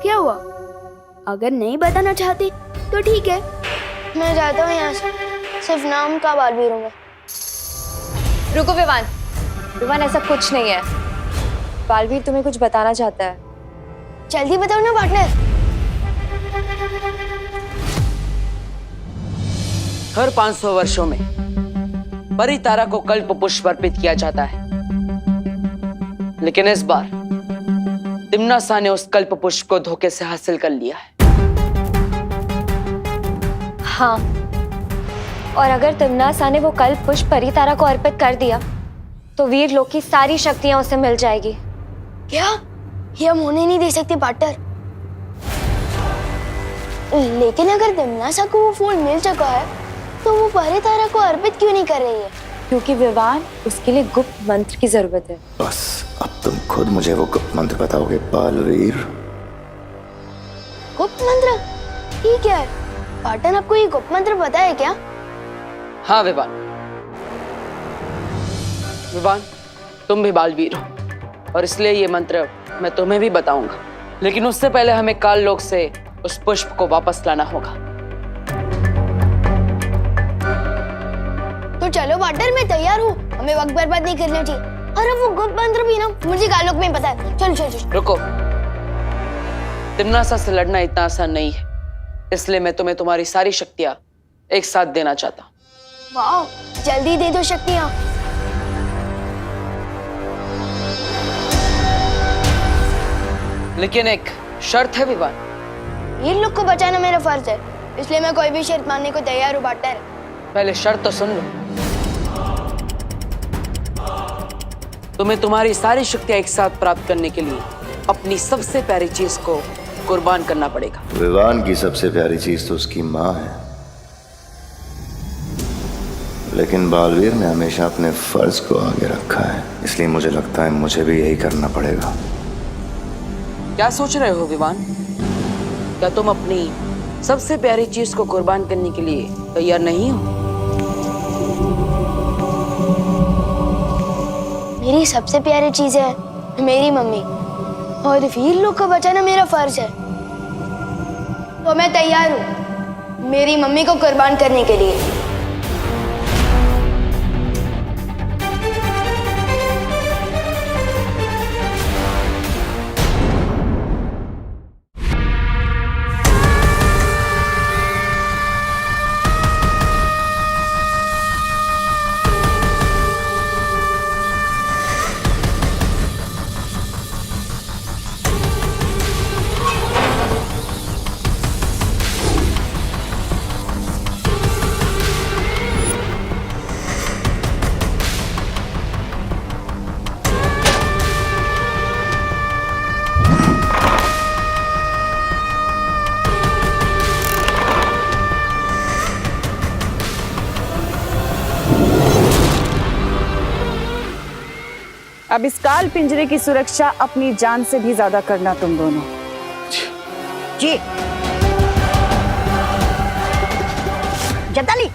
क्या हुआ? अगर नहीं बताना चाहती तो ठीक है, मैं जाता हूँ यहाँ से, सिर्फ नाम का बालवीर हूँ मैं। रुको विवान, विवान ऐसा कुछ नहीं है। बालवीर तुम्हें कुछ बताना चाहता है। जल्दी बताओ ना पार्टनर। हर 500 वर्षों में परितारा को कल्प पुष्प अर्पित किया जाता है, लेकिन इस बार तिम्नासा ने उस कल्प पुष्प को धोखे से हासिल कर लिया है। हाँ, और अगर तिम्नासा ने वो कल्प पुष्प परितारा को अर्पित कर दिया तो वीर लोक की सारी शक्तियां उसे मिल जाएगी। क्या? ये हम होने नहीं दे सकते पार्टनर। लेकिन अगर तिम्नासा को वो फूल मिल चुका है तो वो परितारा को अर्पित क्यों नहीं कर रही है? क्योंकि विवान, उसके लिए गुप्त मंत्र की जरूरत है। बस अब तुम खुद मुझे वो गुप्त मंत्र बताओगे बालवीर। गुप्त मंत्र? ठीक है पार्टनर, आपको ये गुप्त मंत्र पता है क्या? हाँ विवान, विवान तुम भी बालवीर हो और इसलिए ये मंत्र मैं तुम्हें भी बताऊंगा, लेकिन उससे पहले हमें काल लोक से उस पुष्प को वापस लाना होगा। तो चलो पार्टनर, मैं तैयार हूँ। हमें वक्त बर्बाद नहीं करना चाहिए। और अब वो गुप्त मंत्र भी ना मुझे काल लोक में पता है। चलो चलो चलो। रुको, तिम्नासा से लड़ना इतना आसान नहीं है, इसलिए मैं तुम्हें तुम्हारी सारी शक्तियां एक साथ देना चाहता हूँ। वाह, जल्दी दे दो शक्तियां। लेकिन एक शर्त है विवान। वीर लोग को बचाना मेरा फर्ज है, इसलिए मैं कोई भी शर्त मानने को तैयार हूँ पार्टनर। पहले शर्त तो सुन लो। तुम्हें तुम्हारी सारी शक्तियां एक साथ प्राप्त करने के लिए अपनी सबसे प्यारी चीज को कुर्बान करना पड़ेगा। विवान की सबसे प्यारी चीज तो उसकी माँ है, लेकिन बालवीर ने हमेशा अपने फर्ज को आगे रखा है, इसलिए मुझे लगता है मुझे भी यही करना पड़ेगा। क्या सोच रहे हो विवान? क्या तुम अपनी सबसे प्यारी चीज को कुर्बान करने के लिए तैयार नहीं हो? मेरी सबसे प्यारी चीज है मेरी मम्मी, और वीर लोग को बचाना मेरा फर्ज है, तो मैं तैयार हूँ मेरी मम्मी को कुर्बान करने के लिए। अब इस काल पिंजरे की सुरक्षा अपनी जान से भी ज्यादा करना तुम दोनों। जी जताली,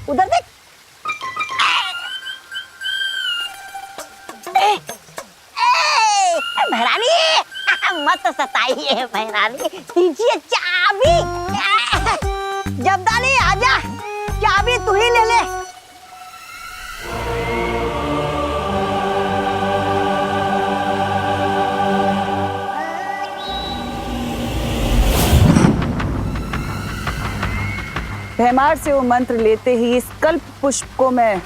उधर देख। महारानी मत सताइए महारानी, दीजिए चाबी। जब्दाली आजा, चाबी तू ही ले ले। भैमार से वो मंत्र लेते ही इस कल्प पुष्प को मैं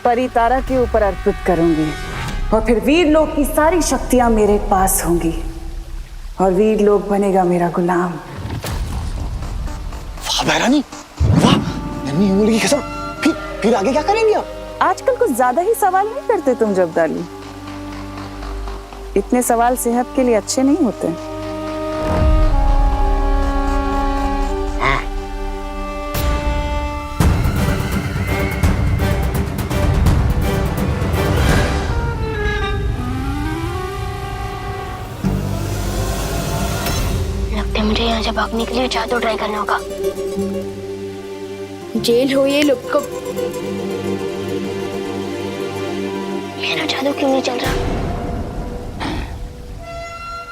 परितारा के ऊपर अर्पित करूंगी, और फिर वीर लोक की सारी शक्तियां मेरे पास होंगी और वीर लोक बनेगा मेरा गुलाम। वाह महारानी, वाह। नन्ही उंगली की कसम। फिर आगे क्या करेंगे आप? आजकल कुछ ज्यादा ही सवाल नहीं करते तुम जब्दाली। इतने सवाल सेहत के लिए अच्छे नहीं होते। मुझे यहाँ से भागने के लिए जादू ट्राई करना होगा। जेल हो ये लोग को, मेरा जादू क्यों नहीं चल रहा?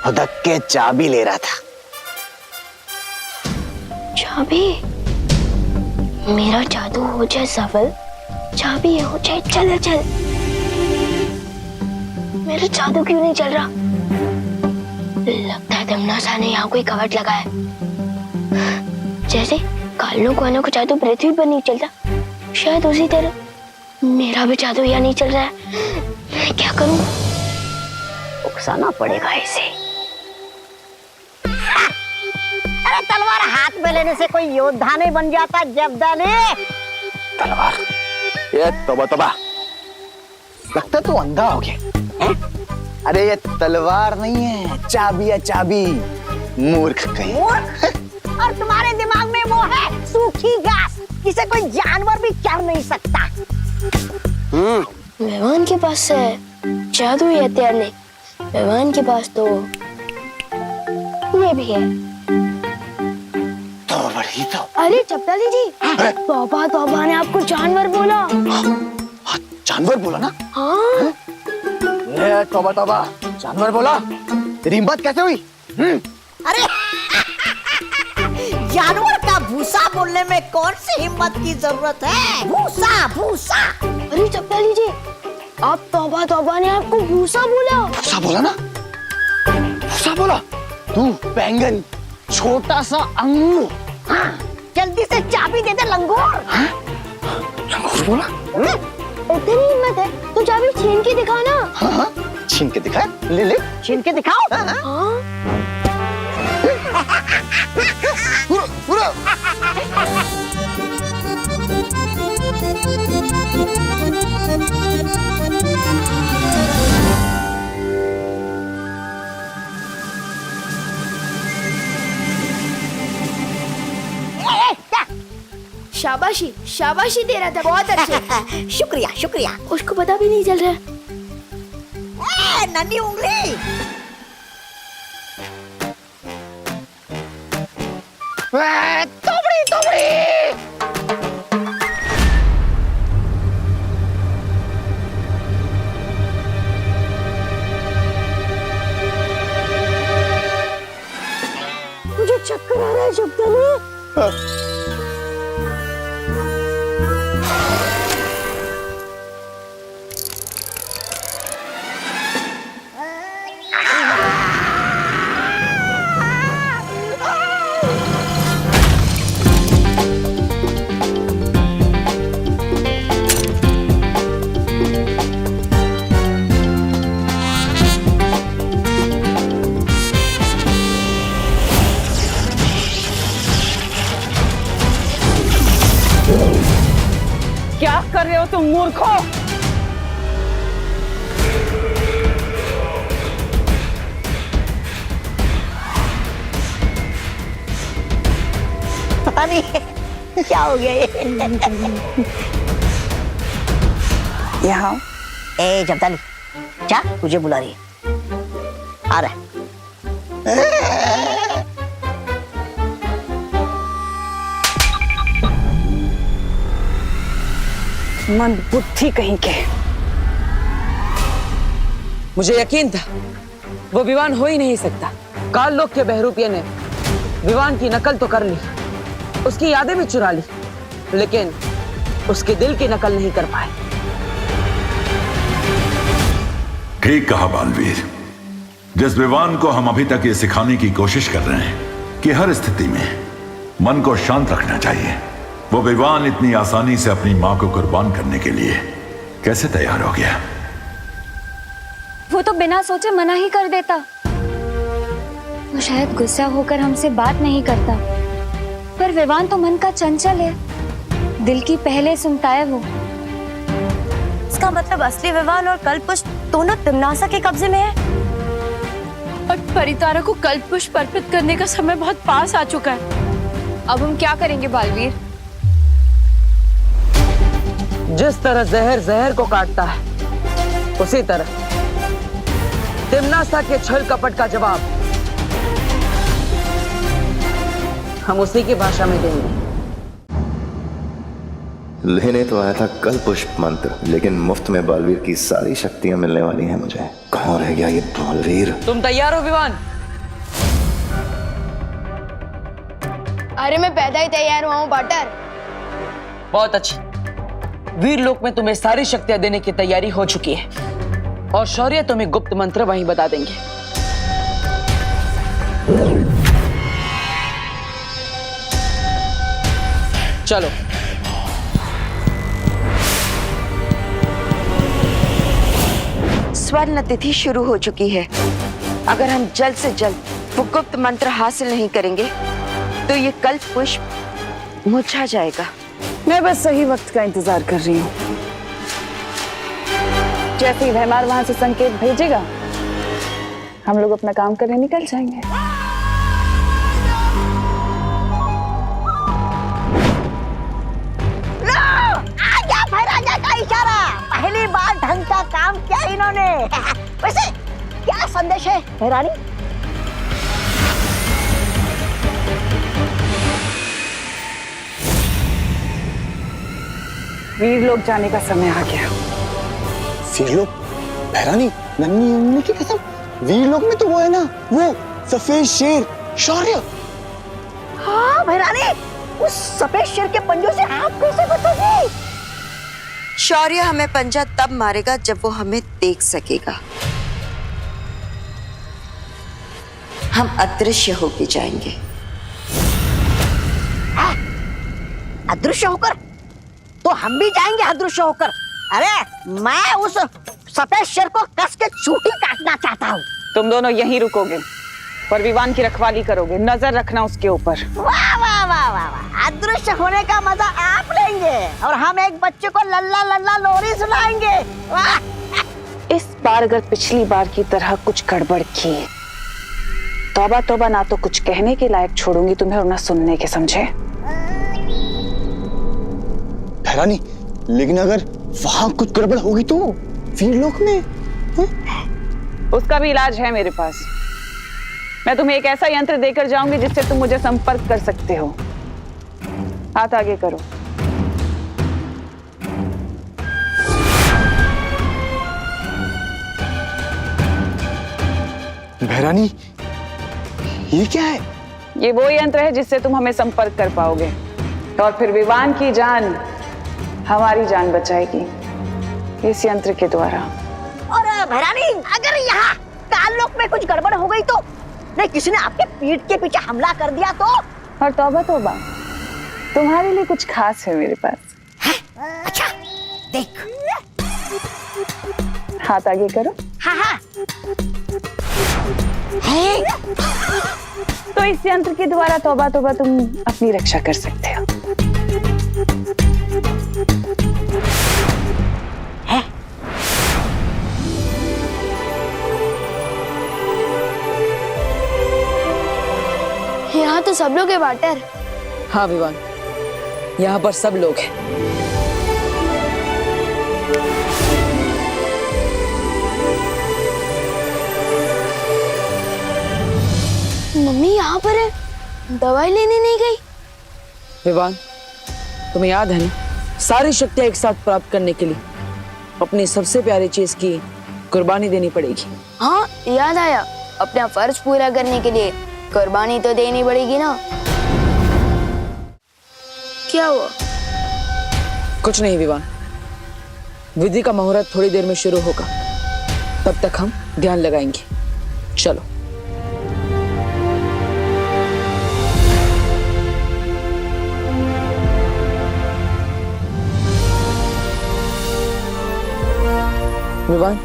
हुदक के चाबी ले रहा था। चाबी? मेरा जादू हो जाए सफल, चाबी हो जाए चल चल। मेरा जादू क्यों नहीं चल रहा? लगता है तिमनासा ने यहाँ कोई कवट लगा है। जैसे कालू को जादू पृथ्वी पर नहीं चलता, शायद उसी तरह मेरा भी जादू यहाँ नहीं चल रहा है। मैं क्या करूं? उकसाना पड़ेगा इसे। अरे तलवार हाथ में लेने से कोई योद्धा नहीं बन जाता जब्दाली। तलवार? ये तोबा लगता तू अंधा हो गया। अरे ये तलवार नहीं है, चाबी है चाबी। मूर्ख कहीं। मूर्ख? और तुम्हारे दिमाग में वो है सूखी घास जिसे कोई जानवर भी चढ़ नहीं सकता। मेहमान के पास जादू ही हथियार नहीं, मेहमान के पास तो ये भी है। तो बड़ी तो। अरे चपटाली जी, तौबा तौबा ने आपको जानवर बोला। जानवर बोला ना? हाँ। ये तौबा तौबा, जानवर बोला? तेरी हिम्मत कैसे हुई? अरे जानवर का भूसा बोलने में कौन सी हिम्मत की जरूरत है? भूसा भूसा। अरे चपटाली जी, आप तौबा तौबा ने आपको भूसा बोला। भूसा बोला ना? भूसा बोला? तू बैंगन, छोटा सा अंगूर। हाँ, जल्दी से चाबी दे दे लंगूर। हाँ? लंगूर बोला? इतनी हिम्मत है तो चाबी छीन के दिखाओ ना। हाँ, छीन के दिखा? ले छीन के दिखाओ। हाँ। पूरा शाबाशी शाबाशी दे रहा था, बहुत अच्छे। शुक्रिया शुक्रिया। उसको पता भी नहीं चल रहा। नन्ही उंगली। तोबड़ी तोबड़ी। मुझे चक्कर आ रहा है शब्दाली। क्या कर रहे हो तुम मूर्खों? पता नहीं क्या हो गया ये। यहाँ ए जब्दाली, क्या तुझे बुला रही है? आ रहा है। मंद बुद्धि कहीं के। मुझे यकीन था वो विवान हो ही नहीं सकता। काल लोक के बहरूपिये ने विवान की नकल तो कर ली, उसकी यादें भी चुरा ली, लेकिन उसके दिल की नकल नहीं कर पाए। ठीक कहा बालवीर। जिस विवान को हम अभी तक ये सिखाने की कोशिश कर रहे हैं कि हर स्थिति में मन को शांत रखना चाहिए, वो विवान इतनी आसानी से अपनी मां को कुर्बान करने के लिए कैसे तैयार हो गया? वो तो बिना सोचे मना ही कर देता। वो शायद गुस्सा होकर हमसे बात नहीं करता, पर विवान तो मन का चंचल है, दिल की पहले सुनता है वो। इसका मतलब असली विवान और कल्पपुष्प दोनों तिमनासा के कब्जे में है। और परितारा को कल्पपुष्प अर्पित करने का समय बहुत पास आ चुका है। अब हम क्या करेंगे बालवीर? जिस तरह जहर जहर को काटता है, उसी तरह तिमनासा के छल कपट का जवाब हम उसी की भाषा में देंगे। लेने तो आया था कल पुष्प मंत्र, लेकिन मुफ्त में बालवीर की सारी शक्तियां मिलने वाली हैं मुझे। कहाँ रह गया ये बालवीर? तुम तैयार हो विवान? अरे मैं पैदा ही तैयार हुआ हूँ बटर। बहुत अच्छी। वीर लोक में तुम्हें सारी शक्तियां देने की तैयारी हो चुकी है और शौर्य तुम्हें गुप्त मंत्र वहीं बता देंगे। चलो। स्वर्ण तिथि शुरू हो चुकी है। अगर हम जल्द से जल्द वो गुप्त मंत्र हासिल नहीं करेंगे तो ये कल्प पुष्प मुरझा जाएगा। मैं बस सही वक्त का इंतजार कर रही हूँ। जैसे ही भैमार वहां से संकेत भेजेगा, हम लोग अपना काम करने निकल जाएंगे। आजा भैराजा का इशारा। पहली बार ढंग का काम किया इन्होंने। वैसे क्या संदेश है भैरानी? वीर लोग जाने का समय आ गया। वीर लोग? भैरानी, नन्ही उम्मी की कसम, वीर लोग में तो वो है ना, वो सफेद शेर शौर्य। हाँ भैरानी, उस सफेद शेर के पंजों से आप कैसे बचोगे? शौर्य हमें पंजा तब मारेगा जब वो हमें देख सकेगा। हम अदृश्य होके जाएंगे। अदृश्य होकर? तो हम भी जाएंगे अदृश्य होकर। अरे मैं उस सफेद शेर को कस के चूटी काटना चाहता हूँ। तुम दोनों यहीं रुकोगे और विवान की रखवाली करोगे, नजर रखना उसके ऊपर। वाह वाह वाह वाह वाह, अदृश्य होने का मजा आप लेंगे और हम एक बच्चे को लल्ला लल्ला लोरी सुनाएंगे। वाह! इस बार अगर पिछली बार की तरह कुछ गड़बड़ की, तौबा तौबा, ना तो कुछ कहने के लायक छोड़ूंगी तुम्हें और ना सुनने के, समझे? भैरानी, लेकिन अगर वहां कुछ गड़बड़ होगी तो वीर लोक में? उसका भी इलाज है मेरे पास। मैं तुम्हें एक ऐसा यंत्र देकर जाऊंगी जिससे तुम मुझे संपर्क कर सकते हो। हाथ आगे करो। भैरानी, ये क्या है? ये वो यंत्र है जिससे तुम हमें संपर्क कर पाओगे और फिर विवान की जान हमारी जान बचाएगी इस यंत्र के द्वारा। और भैरानी, अगर यहाँ काल लोक में कुछ गड़बड़ हो गई तो? नहीं, किसी ने आपके पीठ के पीछे हमला कर दिया तो? और तौबा तौबा, तुम्हारे लिए कुछ खास है मेरे पास। है? अच्छा, देख। हाथ आगे करो। हाँ हाँ। तो इस यंत्र के द्वारा तौबा तौबा तुम अपनी रक्षा कर सकते हो। यहाँ तो सब लोग हैं वाटर। हाँ विवान, यहाँ पर सब लोग हैं। मम्मी यहाँ पर है, दवाई लेने नहीं गई। विवान, तुम्हें याद है ना, सारी शक्तियां एक साथ प्राप्त करने के लिए अपनी सबसे प्यारी चीज की कुर्बानी देनी पड़ेगी। हाँ याद आया, अपना फर्ज पूरा करने के लिए कुर्बानी तो देनी पड़ेगी ना। क्या हुआ? कुछ नहीं विवान, विधि का मुहूर्त थोड़ी देर में शुरू होगा, तब तक हम ध्यान लगाएंगे। चलो। विवान,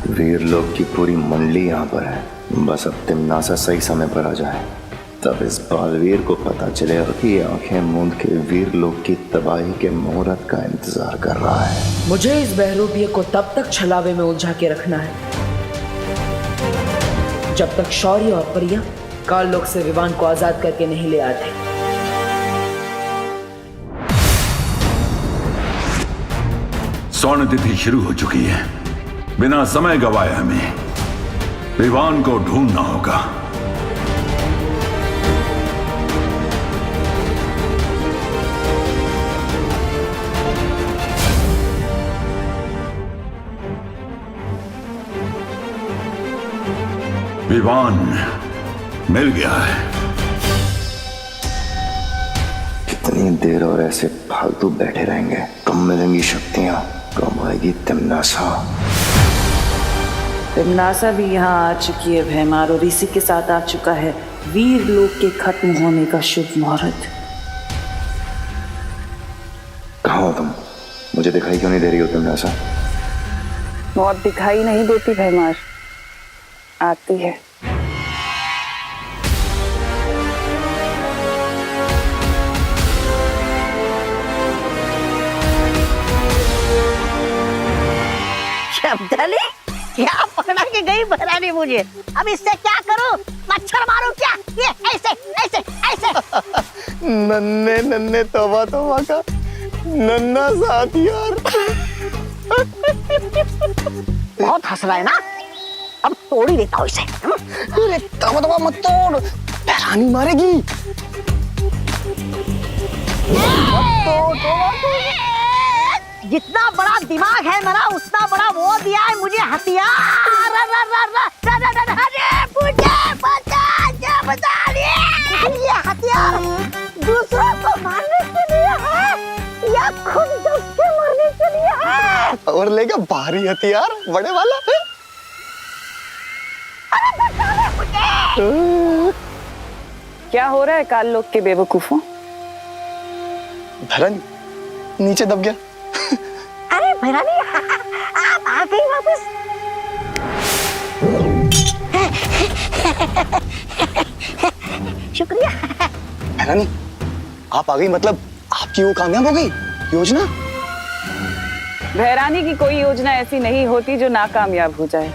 वीर लोग की पूरी मंडली यहाँ पर है। बस अब तिम्नासा सही समय पर आ जाए, तब इस बालवीर को पता चलेगा कि ये आंखें मूंद के वीर लोग की तबाही के मुहूर्त का इंतजार कर रहा है। मुझे इस बहरूपिये को तब तक छलावे में उलझा के रखना है जब तक शौर्य और परिया काल लोक से विवान को आजाद करके नहीं ले आते। स्वर्ण तिथि शुरू हो चुकी है। बिना समय गवाए हमें विवान को ढूंढना होगा। विवान मिल गया है। कितनी देर और ऐसे फालतू बैठे रहेंगे? कम मिलेंगी शक्तियां, कम आएगी तिमनासा। तिमनासा भी यहाँ आ चुकी है भैमार, और इसी के साथ आ चुका है वीर लोक के खत्म होने का शुभ मुहूर्त। कहाँ हो तुम? मुझे दिखाई क्यों नहीं दे रही हो तिमनासा? मौत दिखाई नहीं देती भैमार, आती है। शब्दाली, क्या पकड़ा के गई महारानी मुझे? अब इससे क्या करूं? मच्छर मारूं क्या? ये ऐसे ऐसे ऐसे। नन्हे नन्हे तौबा तौबा का नन्हा साथ यार। बहुत हंस रहा है ना? अब तोड़ ही देता हूँ इसे। अरे तौबा तौबा मत तोड़, महारानी मारेगी। जितना बड़ा दिमाग है मेरा, उतना बड़ा वो दिया है मुझे हथियार। ये हथियार दूसरों को मारने के लिए है या खुद दस्ते मारने के लिए है? और लेगा भारी हथियार बड़े वाला है। क्या हो रहा है काल लोक के बेवकूफों? धरन नीचे दब गया। अरे भैरानी, आप आ गई वापस। शुक्रिया। भैरानी आप आ गई, मतलब आपकी वो कामयाब हो गई योजना? भैरानी की कोई योजना ऐसी नहीं होती जो नाकामयाब हो जाए।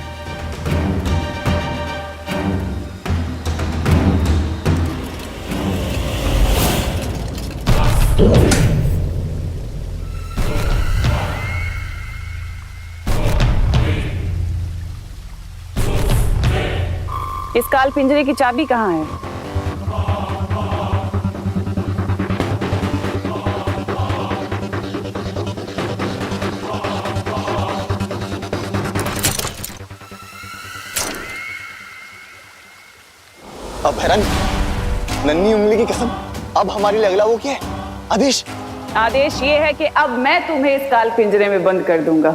इस काल पिंजरे की चाबी कहाँ है? अब हैरान, नन्ही उंगली की कसम, अब हमारी लगला वो क्या है? आदेश? आदेश ये है कि अब मैं तुम्हें इस काल पिंजरे में बंद कर दूंगा।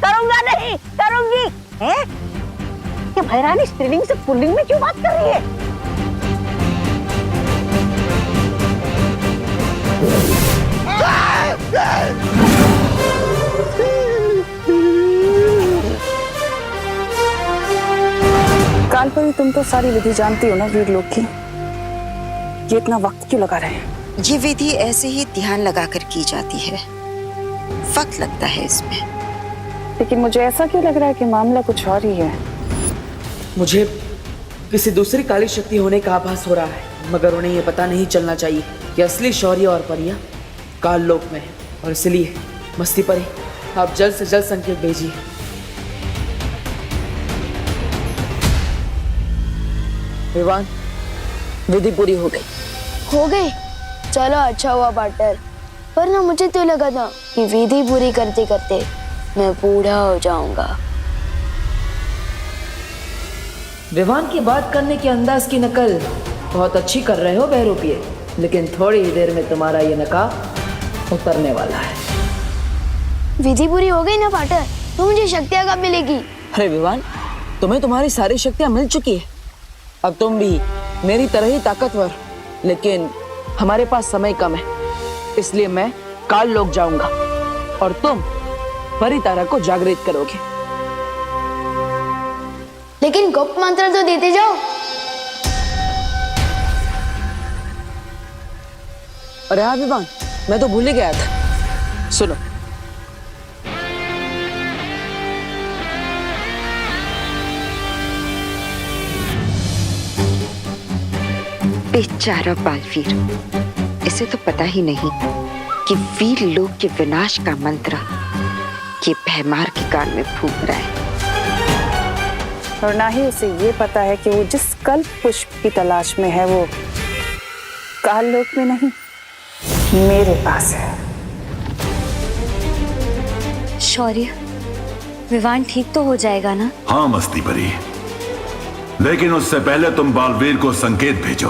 करूंगा नहीं, करूंगी। हैं? ये भैरानी स्त्रीलिंग से पुल्लिंग में क्यों बात कर रही है? कालपरी, तुम तो सारी विधि जानती हो ना वीर लोक की, ये इतना वक्त क्यों लगा रहे हैं? ये विधि ऐसे ही ध्यान लगाकर की जाती है, वक्त लगता है इसमें। लेकिन मुझे ऐसा क्यों लग रहा है कि मामला कुछ और ही है? मुझे किसी दूसरी काली शक्ति होने का आभास हो रहा है, मगर उन्हें यह पता नहीं चलना चाहिए कि असली शौर्य और परियां काल लोक में है। और इसलिए मस्ती परी, आप जल्द से जल्द संकेत भेजिए। विवान, विधि पूरी हो गई। हो गई? चलो अच्छा हुआ पार्टनर, वरना मुझे तो लगा था कि विधि पूरी करते करते मैं बूढ़ा हो जाऊंगा। विवान की बात करने के अंदाज की नकल बहुत अच्छी कर रहे हो बहरूपिये, लेकिन थोड़ी ही देर में तुम्हारा ये नकाब उतरने वाला है। विधि पूरी हो गई ना पार्टनर, तो मुझे शक्तियाँ कब मिलेगी? अरे विवान, तुम्हें तुम्हारी सारी शक्तियाँ मिल चुकी है। अब तुम भी मेरी तरह ही ताकतवर, लेकिन हमारे पास समय कम है, इसलिए मैं काल लोक जाऊंगा और तुम परितारा को जागृत करोगे। लेकिन गुप्त मंत्र तो देते जाओ। अरे हाँ विवान, मैं तो भूल ही गया था। सुनो, बेचारा बालवीर, इसे तो पता ही नहीं कि वीर लोक के विनाश का मंत्र ये भैमार के कान में फूंक रहा है। और ना ही उसे ये पता है कि वो जिस कल्प पुष्प की तलाश में है वो काल लोक में नहीं, मेरे पास है। शौर्य, विवान ठीक तो हो जाएगा ना? हाँ मस्ती परी, लेकिन उससे पहले तुम बालवीर को संकेत भेजो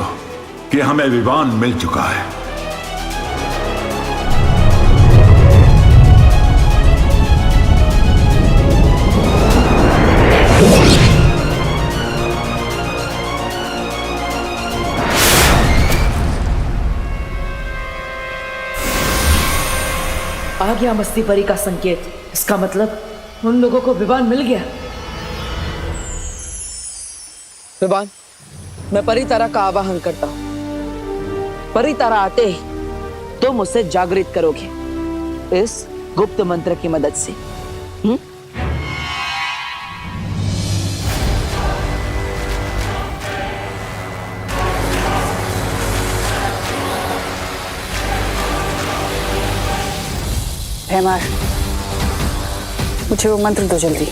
कि हमें विवान मिल चुका है। आ गया मस्ती परी का संकेत। इसका मतलब उन लोगों को विवान मिल गया। विवान, मैं परितारा का आवाहन करता हूं। परितारा आते ही तुम उसे जागृत करोगे इस गुप्त मंत्र की मदद से। भैमार, मुझे वो मंत्र दो जल्दी।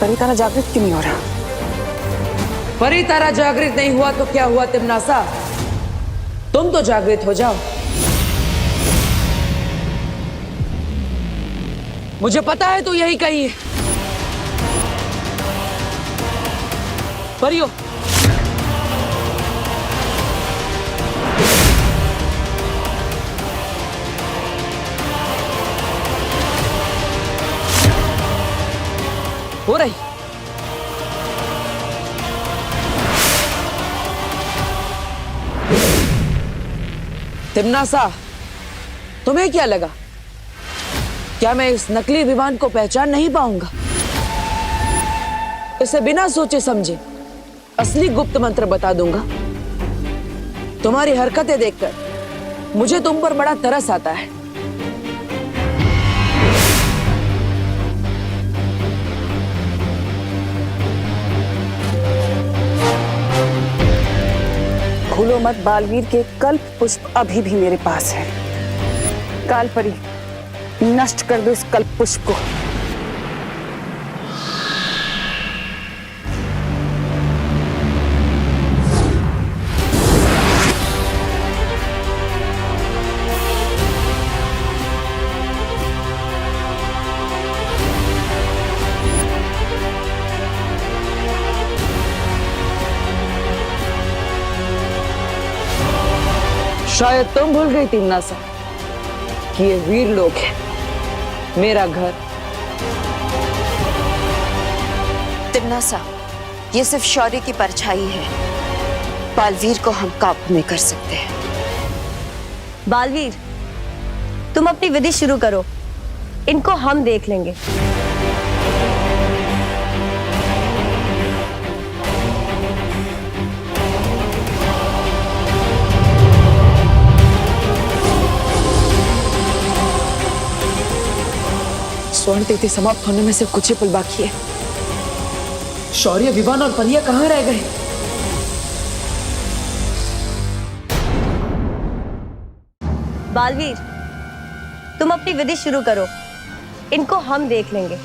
परितारा जागृत क्यों नहीं हो रहा? परितारा जागृत नहीं हुआ तो क्या हुआ तिमनासा? तुम तो जागृत हो जाओ। मुझे पता है तू यही कही है। परियो, हो रही। तिमनासा, तुम्हें क्या लगा? क्या मैं इस नकली विमान को पहचान नहीं पाऊंगा? इसे बिना सोचे समझे असली गुप्त मंत्र बता दूंगा। तुम्हारी हरकतें देखकर मुझे तुम पर बड़ा तरस आता है। भूलो मत, बालवीर के कल्प पुष्प अभी भी मेरे पास है। कालपरी, नष्ट कर दो इस कल्प पुष्प को। शायद तुम भूल गई तिमनासा कि ये वीर लोग है, मेरा घर। तिमनासा, ये सिर्फ शौर्य की परछाई है। बालवीर को हम काबू में कर सकते हैं। बालवीर, तुम अपनी विधि शुरू करो, इनको हम देख लेंगे। स्वर्ण तिथि समाप्त होने में सिर्फ कुछ ही पल बाकी है। शौर्य, विवान और परिया कहाँ रह गए? बालवीर, तुम अपनी विधि शुरू करो, इनको हम देख लेंगे।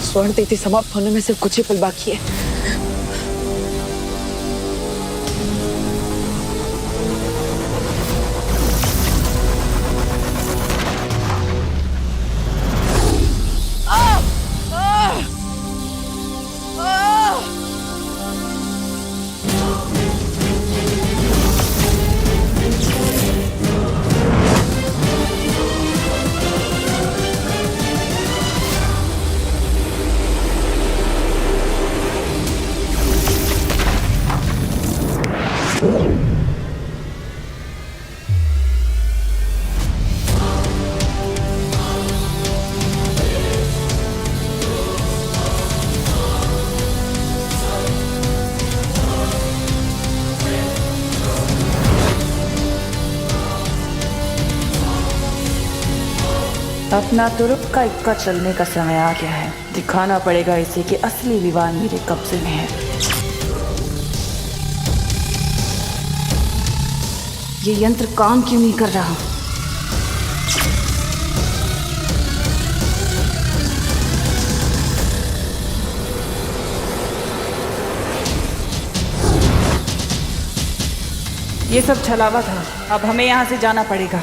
स्वर्ण तिथि समाप्त होने में सिर्फ कुछ ही पल बाकी है। अपना तुरुप का इक्का चलने का समय आ गया है। दिखाना पड़ेगा इसे कि असली विवान मेरे कब्जे में है। ये यंत्र काम क्यों नहीं कर रहा? ये सब छलावा था। अब हमें यहाँ से जाना पड़ेगा।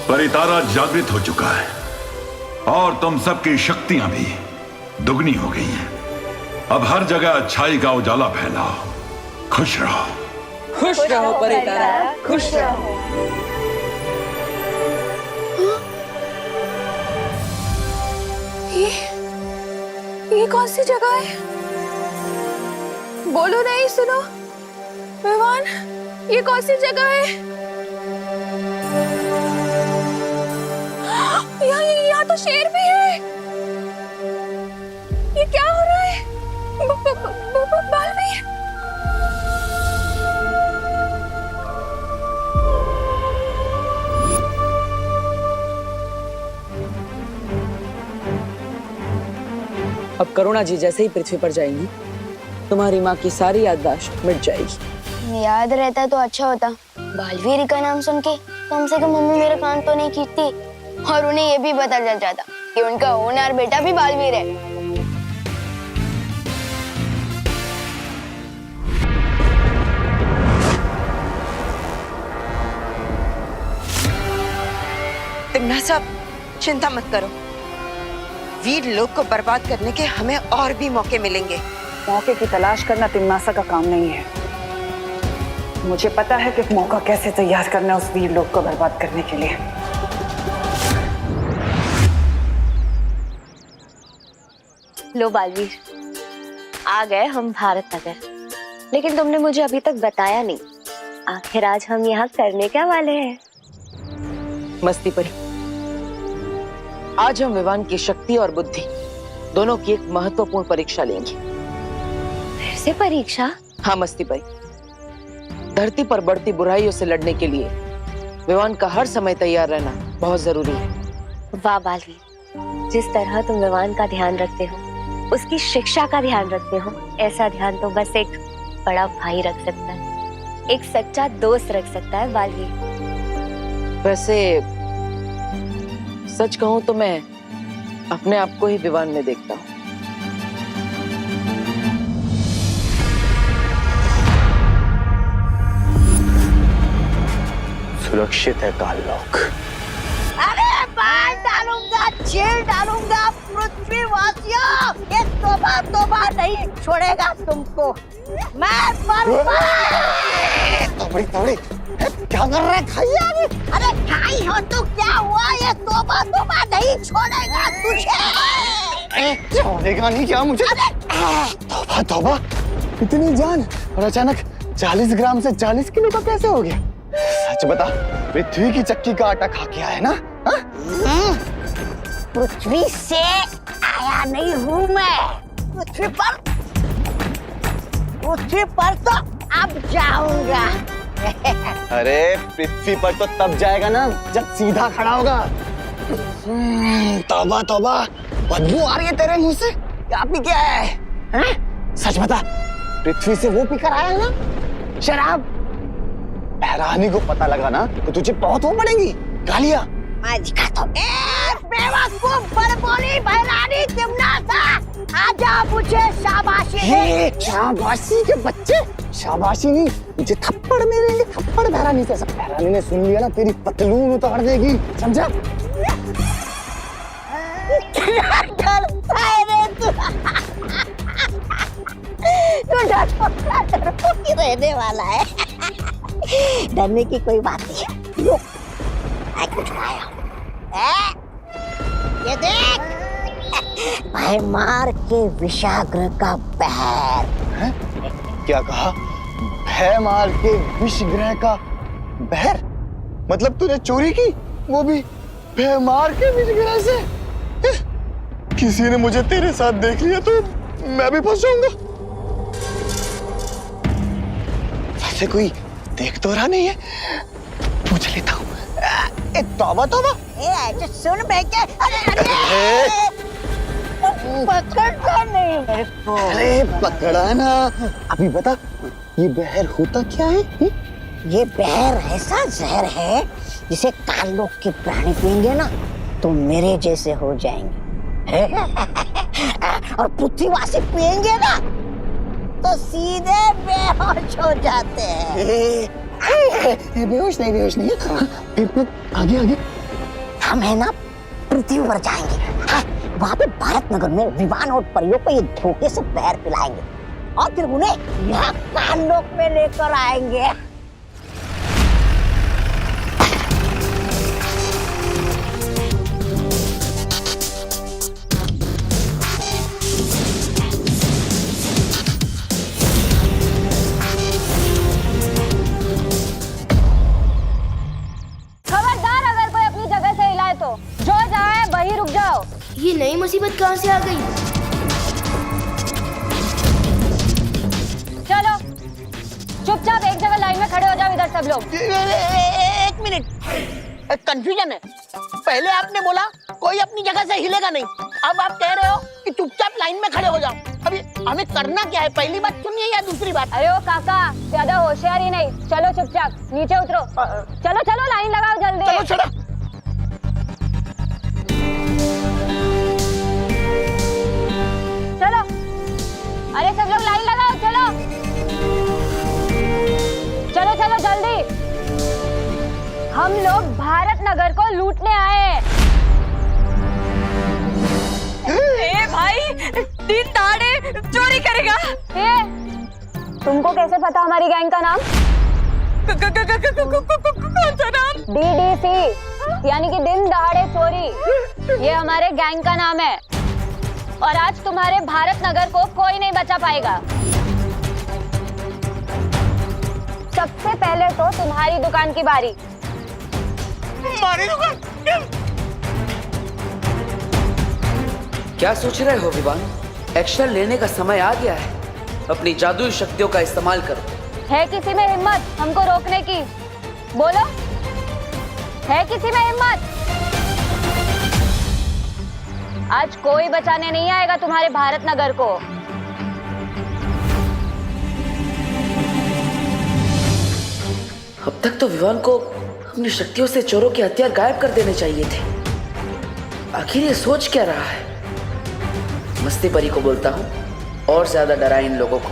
परितारा जागृत हो चुका है और तुम सबकी शक्तियां भी दुगनी हो गई हैं। अब हर जगह अच्छाई का उजाला फैलाओ। खुश रहो। खुश रहो परितारा, खुश रहो। ये कौन सी जगह है? बोलो नहीं, सुनो विवान, ये कौन सी जगह है? यहाँ तो शेर भी है। ये क्या हो रहा है? बालवीर, अब करुणा जी जैसे ही पृथ्वी पर जाएंगी, तुम्हारी माँ की सारी याददाश्त मिट जाएगी। याद रहता तो अच्छा होता। बालवीर का नाम सुन के कम से कम मम्मी मेरा कान तो नहीं खींचती और उन्हें ये भी पता चल जाता कि उनका होनहार बेटा भी बालवीर है। तिम्नासा, चिंता मत करो। वीर लोग को बर्बाद करने के हमें और भी मौके मिलेंगे। मौके की तलाश करना तिम्नासा का काम नहीं है। मुझे पता है कि मौका कैसे तैयार करना उस वीर लोग को बर्बाद करने के लिए। लो बालवीर, आ गए हम भारत नगर। लेकिन तुमने मुझे अभी तक बताया नहीं, आखिर आज हम यहाँ करने क्या वाले हैं? मस्ती परी, आज हम विवान की शक्ति और बुद्धि दोनों की एक महत्वपूर्ण परीक्षा लेंगे। फिर से परीक्षा? हाँ मस्ती परी, धरती पर बढ़ती बुराइयों से लड़ने के लिए विवान का हर समय तैयार रहना बहुत जरूरी है। वाह बालवीर, जिस तरह तुम विवान का ध्यान रखते हो, उसकी शिक्षा का ध्यान रखते हो, ऐसा ध्यान तो बस एक बड़ा भाई रख सकता है, एक सच्चा दोस्त रख सकता है बालवीर। वैसे सच कहूं तो मैं अपने आप को ही विवान में देखता हूँ। सुरक्षित है काललोक। अरे बाल डालूंगा, जेल डालूंगा पृथ्वी वासियों। ये तोबा तोबा नहीं छोड़ेगा तुमको। मैं तोबड़ी तोबड़ी क्या कर रहे खैया? अरे खाई हो तो क्या हुआ? ये तोबा तोबा नहीं छोड़ेगा तुझे। छोड़ेगा नहीं क्या मुझे? तोबा तोबा, इतनी जान और अचानक 40 ग्राम से 40 किलो का कैसे हो गया? सच बता, पृथ्वी की चक्की का आटा खा के आया ना? पृथ्वी से आया नहीं हूँ मैं। पृथ्वी पर तो अब जाऊंगा। अरे पृथ्वी पर तो तब जाएगा ना जब सीधा खड़ा होगा। तौबा तौबा, बदबू आ रही है तेरे मुंह से। क्या पी के आया है? सच बता, पृथ्वी से वो पीकर आया ना शराब? बहरानी को पता लगा ना तो तुझे बहुत वो पड़ेगी गालियां। मैं दिखाता हूं। बेवकूफ बड़बोली बहरानी तिम्नासा, आजा मुझे शाबाशी दे। शाबाशी के बच्चे, शाबाशी नहीं, मुझे थप्पड़ मिलेंगे, थप्पड़ बहरानी से। सब बहरानी ने सुन लिया ना तेरी पतलून उतार देगी, समझा? क्या करता है रे तू? तू डरपोक ही रहने वाला है। डरने की कोई बात नहीं है। लो, मैं कुछ लाया हूं। ये देख, भयमार के विषाग्र का बहर। क्या कहा? भयमार के विषग्रह का बहर? मतलब तूने चोरी की, वो भी भयमार के विषग्रह से? किसी ने मुझे तेरे साथ देख लिया तो मैं भी फंस जाऊंगा। वैसे कोई देख तो रहा नहीं है, पूछ लेता हूँ। तौबा तौबा। सुन बेटे, अरे पकड़ता नहीं मेरे को। अरे पकड़ा ना। अभी बता, ये बहर होता क्या है? ये बहर ऐसा जहर है जिसे काल लोक के प्राणी पिएंगे ना तो मेरे जैसे हो जाएंगे। और पृथ्वीवासी पिएंगे ना तो सीधे बेहोश हो जाते हैं। बेहोश नहीं। फिर आगे आगे हम है ना पृथ्वी पर जाएंगे। वहाँ पे भारत नगर में विमान और परियों को ये धोखे से पैर पिलाएंगे और फिर उन्हें यहाँ काल लोक में लेकर आएंगे। ये नई मुसीबत कहाँ से आ गई? चलो चुपचाप एक जगह लाइन में खड़े हो जाओ इधर सब लोग। एक मिनट, कंफ्यूजन है। पहले आपने बोला कोई अपनी जगह से हिलेगा नहीं, अब आप कह रहे हो कि चुपचाप लाइन में खड़े हो जाओ। अभी हमें करना क्या है? पहली बात सुनिए या दूसरी बात? अरे ओ काका, ज्यादा होशियारी नहीं, चलो चुपचाप नीचे उतरो। चलो चलो लाइन लगाओ जल्दी। चलो चलो। चलो, अरे सब लोग लाइन लगाओ, चलो चलो चलो जल्दी। हम लोग भारत नगर को लूटने आए हैं। ए भाई, दिन दहाड़े चोरी करेगा? तुमको कैसे पता हमारी गैंग का नाम? कौन सा नाम? DDC, यानी कि दिन दहाड़े चोरी। ये हमारे गैंग का नाम है और आज तुम्हारे भारत नगर को कोई नहीं बचा पाएगा। सबसे पहले तो तुम्हारी दुकान की बारी। हमारी दुकान? क्या सोच रहे हो विवान? एक्शन लेने का समय आ गया है। अपनी जादुई शक्तियों का इस्तेमाल करो। है किसी में हिम्मत हमको रोकने की? बोलो, है किसी में हिम्मत? आज कोई बचाने नहीं आएगा तुम्हारे भारत नगर को। अब तक तो विवान को अपनी शक्तियों से चोरों के हथियार गायब कर देने चाहिए थे। आखिर ये सोच क्या रहा है? मस्ती परी को बोलता हूँ और ज्यादा डराए इन लोगों को।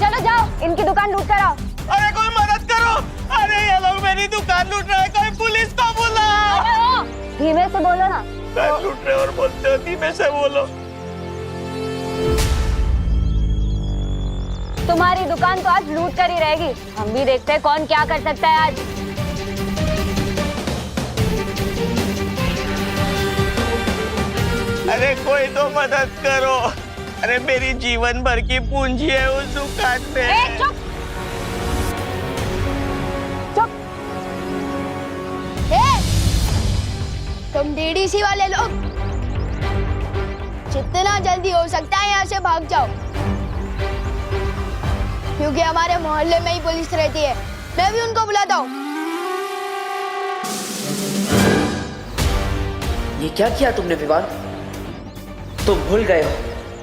चलो जाओ, इनकी दुकान लूट कर आओ। अरे कोई मदद करो! अरे ये लोग मेरी दुकान लूट रहे हैं, कोई पुलिस को बुलाओ! धीमे से बोलो ना। दुकान लूट रहे और बोलते हो धीमे से बोलो। तुम्हारी दुकान तो आज लूट कर ही रहेगी। हम भी देखते हैं कौन क्या कर सकता है आज। अरे कोई तो मदद करो! अरे मेरी जीवन भर की पूंजी है उस दुकान में। चुप चुप। तुम DDC वाले लोग जितना जल्दी हो सकता है यहाँ से भाग जाओ, क्योंकि हमारे मोहल्ले में ही पुलिस रहती है। मैं भी उनको बुलाता हूँ। ये क्या किया तुमने विवान? तुम भूल गए हो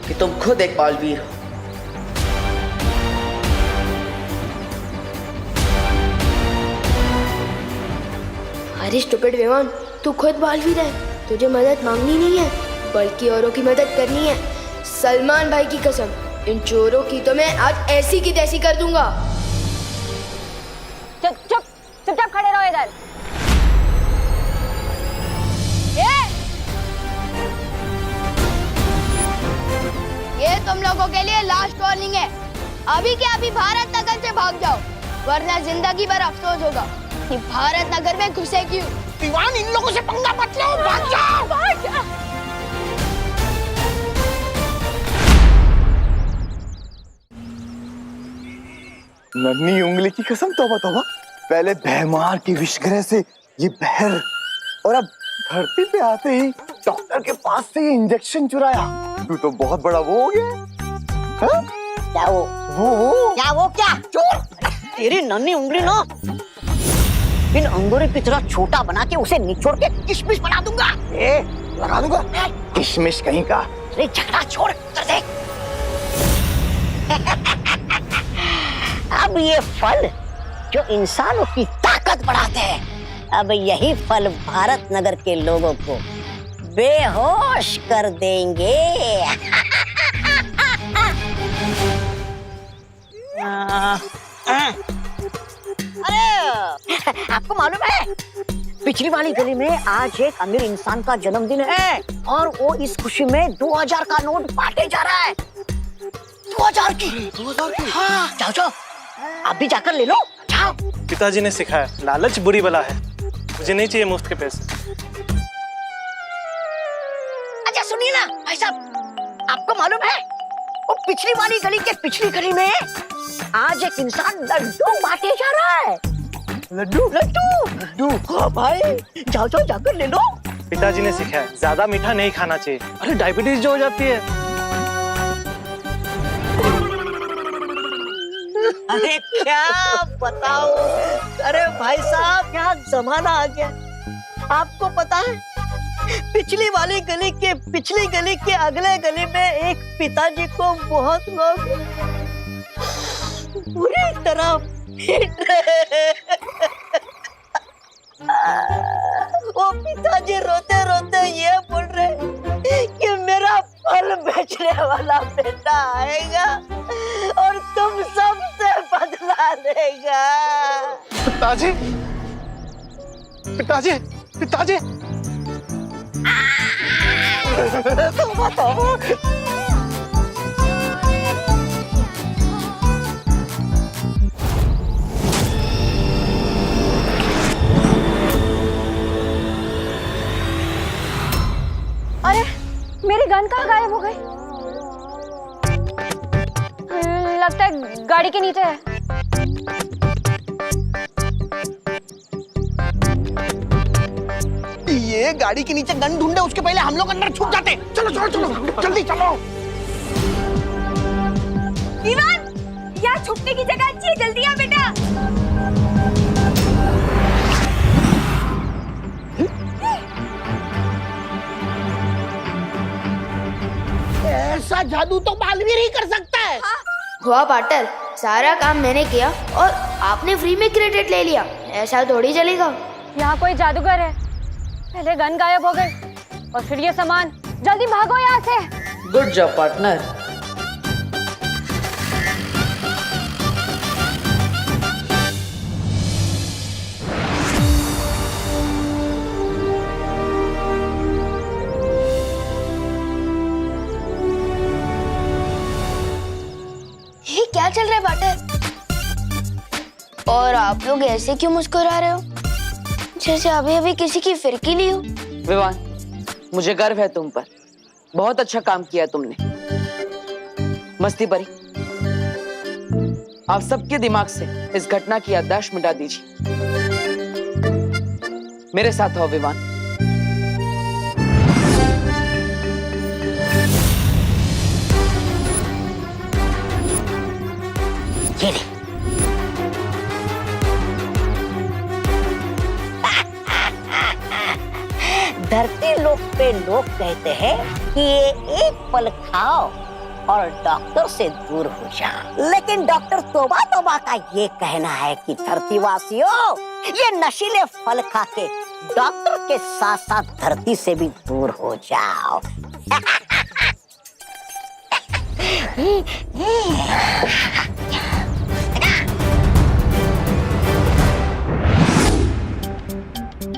कि तुम खुद एक बालवीर हो। अरे स्टूपिड विमान, तू खुद बालवीर है। तुझे मदद मांगनी नहीं है, बल्कि औरों की मदद करनी है। सलमान भाई की कसम, इन चोरों की तो मैं आज ऐसी की तैसी कर दूंगा। चुप चुप, चुपचाप खड़े रहो इधर। ये तुम लोगों के लिए लास्ट वार्निंग है। अभी के अभी भारत नगर से भाग जाओ, वरना जिंदगी भर अफसोस होगा कि भारत नगर में घुसे क्यों। विवान, इन लोगों से पंगा मत लो, भाग जाओ। भाग जाओ। नन्ही उंगली की कसम, तौबा तौबा। पहले भैमार की विषग्रह से ये बहर, और अब धरती पे आते ही डॉक्टर के पास से ये इंजेक्शन चुराया। तू तो बहुत बड़ा वो हो गया। हाँ? क्या वो क्या चोर? तेरी नन्ही उंगली ना इन अंगूरों की तरह छोटा बना के उसे निचोड़ के किशमिश बना दूंगा। लगा दूंगा किशमिश कहीं का। अरे झगड़ा छोड़, कर दे। अब ये फल जो इंसानों की ताकत बढ़ाते हैं, अब यही फल भारत नगर के लोगों को बेहोश कर देंगे। अरे आपको मालूम है, पिछली वाली गली में आज एक अमीर इंसान का जन्मदिन है और वो इस खुशी में 2000 का नोट बांटे जा रहा है। 2000 की। हाँ, जाओ जाओ, आप भी जाकर ले लो, जाओ। पिताजी ने सिखाया, लालच बुरी बला है। मुझे नहीं चाहिए मुफ्त के पैसे। अच्छा सुनिए ना भाई साहब, आपको मालूम है वो पिछली वाली गली के पिछली गली में आज एक इंसान लड्डू बांटे जा रहा है। लड्डू लड्डू लड्डू। हाँ भाई, जाओ जाओ जाकर ले लो। पिताजी ने सिखाया, ज्यादा मीठा नहीं खाना चाहिए, अरे डायबिटीज जो हो जाती है। अरे क्या बताओ, अरे भाई साहब क्या जमाना आ गया। आपको पता है, पिछली वाली गली के पिछली गली के अगले गली में एक पिताजी को बहुत लोग पूरी तरह पीट रहे। वो पिताजी रोते रोते ये बोल रहे कि मेरा फल बेचने वाला बेटा आएगा और तुम सबसे बदला लेगा। पिताजी, पिताजी, पिताजी। तुम बताओ। अरे मेरी गन कहाँ गायब हो गई? लगता है गाड़ी के नीचे है। ये गाड़ी के नीचे गन ढूंढे, उसके पहले हम लोग अंदर छुप जाते। चलो चलो चलो, जल्दी चलो। ईवान, यहाँ छुपने की जगह अच्छी है, जल्दी आ बेटा। ऐसा जादू तो बालवीर ही कर सकता है। हुआ पार्टनर, सारा काम मैंने किया और आपने फ्री में क्रेडिट ले लिया, ऐसा थोड़ी चलेगा। यहाँ कोई जादूगर है, पहले गन गायब हो गई और फिर ये सामान। जल्दी भागो यहाँ से। Good job partner. ये क्या चल रहा है पार्टनर? और आप लोग ऐसे क्यों मुस्कुरा रहे हो, जैसे अभी अभी किसी की फिरकी ली हो? विवान, मुझे गर्व है तुम पर। बहुत अच्छा काम किया तुमने। मस्ती परी, आप सबके दिमाग से इस घटना की याददाश्त मिटा दीजिए। मेरे साथ आओ विवान। धरती लोक पे लोग कहते हैं कि ये एक फल खाओ और डॉक्टर से दूर हो जाओ, लेकिन डॉक्टर तोबा तोबा का ये कहना है कि धरतीवासियों, ये नशीले फल खा के डॉक्टर के साथ साथ धरती से भी दूर हो जाओ।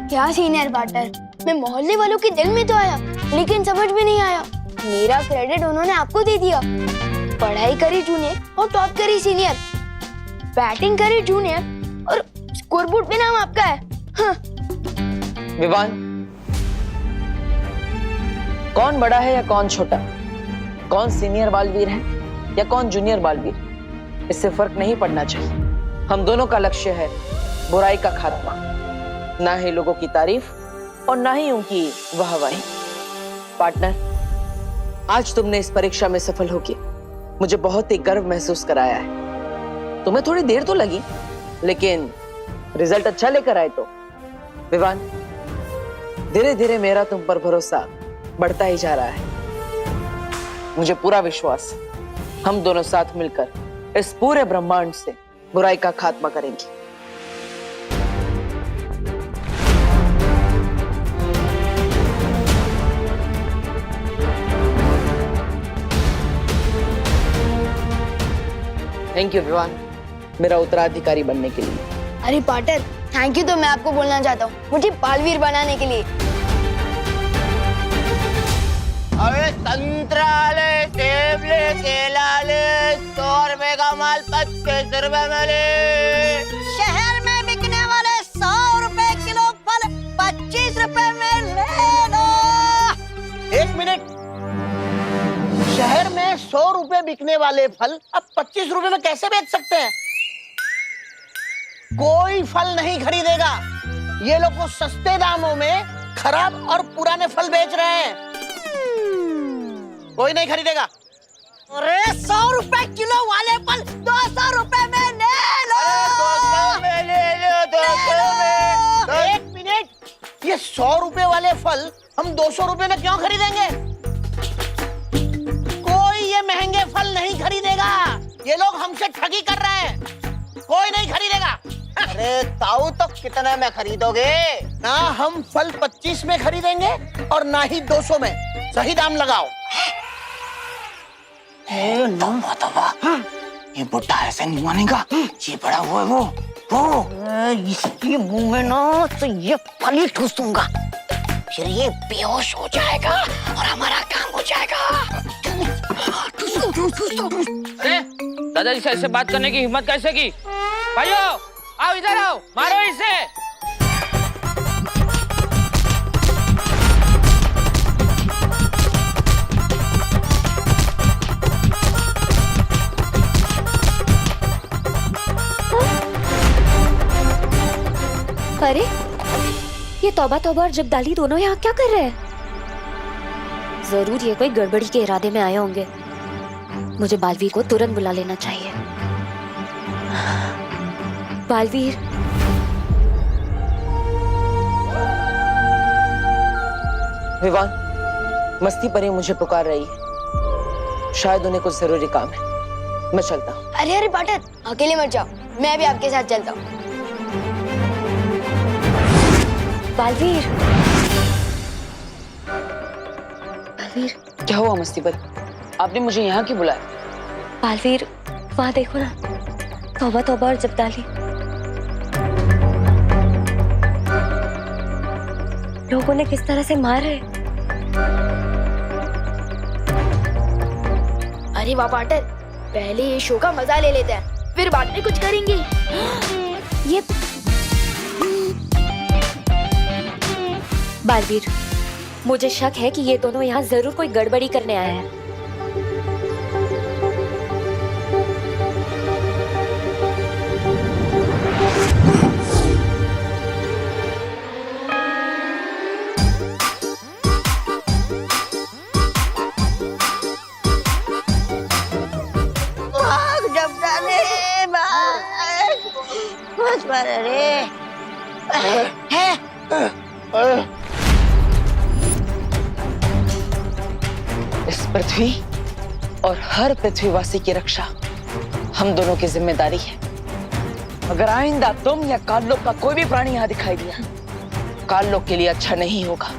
क्या सीनियर पार्टनर, मैं मोहल्ले वालों के दिल में तो आया, लेकिन समझ में नहीं आया मेरा क्रेडिट उन्होंने आपको दे दिया। पढ़ाई करी जूनियर और टॉप करी सीनियर, बैटिंग करी जूनियर और स्कोरबोर्ड पे नाम आपका है। हाँ। विवान, कौन बड़ा है या कौन छोटा, कौन सीनियर बालवीर है या कौन जूनियर बालवीर, इससे फर्क नहीं पड़ना चाहिए। हम दोनों का लक्ष्य है बुराई का खात्मा, ना ही लोगों की तारीफ और ना ही उनकी वाहवाही। पार्टनर, आज तुमने इस परीक्षा में सफल होके मुझे बहुत ही गर्व महसूस कराया है। तुम्हें थोड़ी देर तो लगी, लेकिन रिजल्ट अच्छा लेकर आए तो। विवान, धीरे धीरे मेरा तुम पर भरोसा बढ़ता ही जा रहा है। मुझे पूरा विश्वास है हम दोनों साथ मिलकर इस पूरे ब्रह्मांड से बुराई का खात्मा करेंगे। थैंक यू विवान, मेरा उत्तराधिकारी बनने के लिए। अरे पार्टनर, थैंक यू तो मैं आपको बोलना चाहता हूँ, मुझे बालवीर बनाने के लिए। अरे संतरा ले, सेब ले, केला ले, 100 रुपए का माल 25 रुपए में ले। शहर में बिकने वाले 100 रुपए किलो फल 25 रुपए में ले लो। 1 मिनट, शहर में 100 रुपए बिकने वाले फल अब 25 रुपए में कैसे बेच सकते हैं? कोई फल नहीं खरीदेगा। ये लोग को सस्ते दामों में खराब और पुराने फल बेच रहे हैं। कोई नहीं खरीदेगा। अरे 100 रुपए किलो वाले फल 200 रुपए में ले लो। 200 में ले लो, 200 में। 1 मिनट, ये 100 रुपए वाले फल हम 200 रुपए में क्यों खरीदेंगे? कोई ये महंगे फल नहीं खरीदेगा। ये लोग हमसे ठगी कर रहे हैं। कोई नहीं खरीदेगा। अरे ताऊ, तो कितने में खरीदोगे? ना हम फल 25 में खरीदेंगे और ना ही 200 में। सही दाम लगाओ। ये बुड्ढा ऐसे नहीं मानेगा। ये बड़ा वो है वो इसके मुंह में ना तो ये फल ही ठूस दूंगा, फिर ये बेहोश हो जाएगा और हमारा काम हो जाएगा। अरे दादाजी से ऐसे बात करने की हिम्मत कैसे की? भाइयों, आओ इधर आओ, मारो इसे। अरे ये तौबा तौबा और जगदाली दोनों यहाँ क्या कर रहे हैं? जरूर ये कोई गड़बड़ी के इरादे में आए होंगे। मुझे बालवीर को तुरंत बुला लेना चाहिए। बालवीर, विवान, मस्ती परी मुझे पुकार रही है। शायद उन्हें कुछ जरूरी काम है। मैं चलता हूँ। अरे अरे पार्टनर, अकेले मत जाओ, मैं भी आपके साथ चलता हूँ। बालवीर, बालवीर, क्या हुआ मस्ती परी? आपने मुझे यहाँ क्यों बुलाया? बालवीर, वहाँ देखो ना, तौबा तौबा और जगदाली। लोगों ने किस तरह से मारे। अरे वाह पार्टनर, पहले ये शो का मजा ले लेते हैं, फिर बाद में कुछ करेंगे। ये बालवीर, मुझे शक है कि ये दोनों यहाँ जरूर कोई गड़बड़ी करने आए हैं। इस पृथ्वी और हर पृथ्वीवासी की रक्षा हम दोनों की जिम्मेदारी है। अगर आइंदा तुम या काललोक का कोई भी प्राणी यहाँ दिखाई दिया, काललोक के लिए अच्छा नहीं होगा।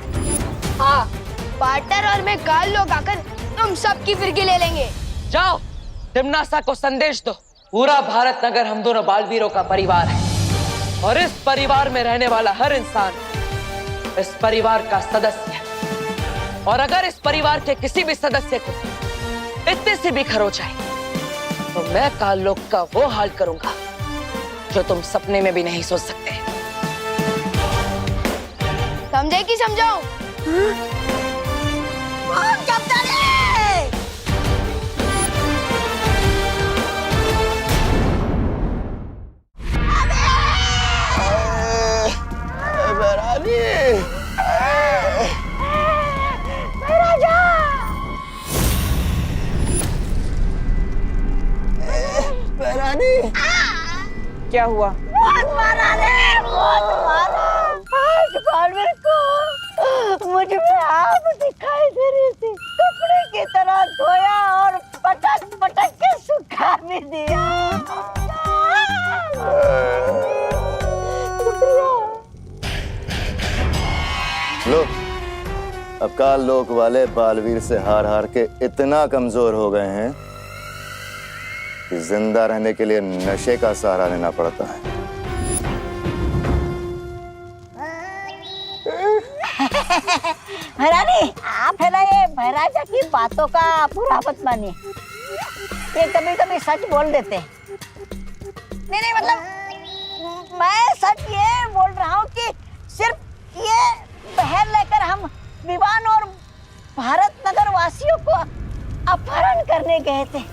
हाँ, पार्टनर और मैं काललोक आकर तुम सबकी फिरकी ले लेंगे। जाओ, तिम्नासा को संदेश दो। पूरा भारत नगर हम दोनों बालवीरों का परिवार है और इस परिवार में रहने वाला हर इंसान इस परिवार का सदस्य है। और अगर इस परिवार के किसी भी सदस्य को इतनी सी भी खरोच आए तो मैं काल लोक का वो हाल करूंगा जो तुम सपने में भी नहीं सोच सकते। समझे कि समझाऊं? क्या हुआ? बहुत मारा रे, बहुत मारा। आज बालवीर को मुझ में आप दिखाई दे रही थी। कपड़े की तरह धोया और पटक पटक के सुखा भी दिया। लो, अब काल लोक वाले बालवीर से हार हार के इतना कमजोर हो गए हैं कि जिंदा रहने के लिए नशे का सहारा लेना पड़ता है। महारानी, आप है ना ये महाराजा की बातों का पूरा मत मानिए। ये कभी कभी सच बोल देते हैं। नहीं मतलब मैं सच ये बोल रहा हूँ कि सिर्फ ये बहर लेकर हम विवान और भारत नगर वासियों को अपहरण करने गए थे।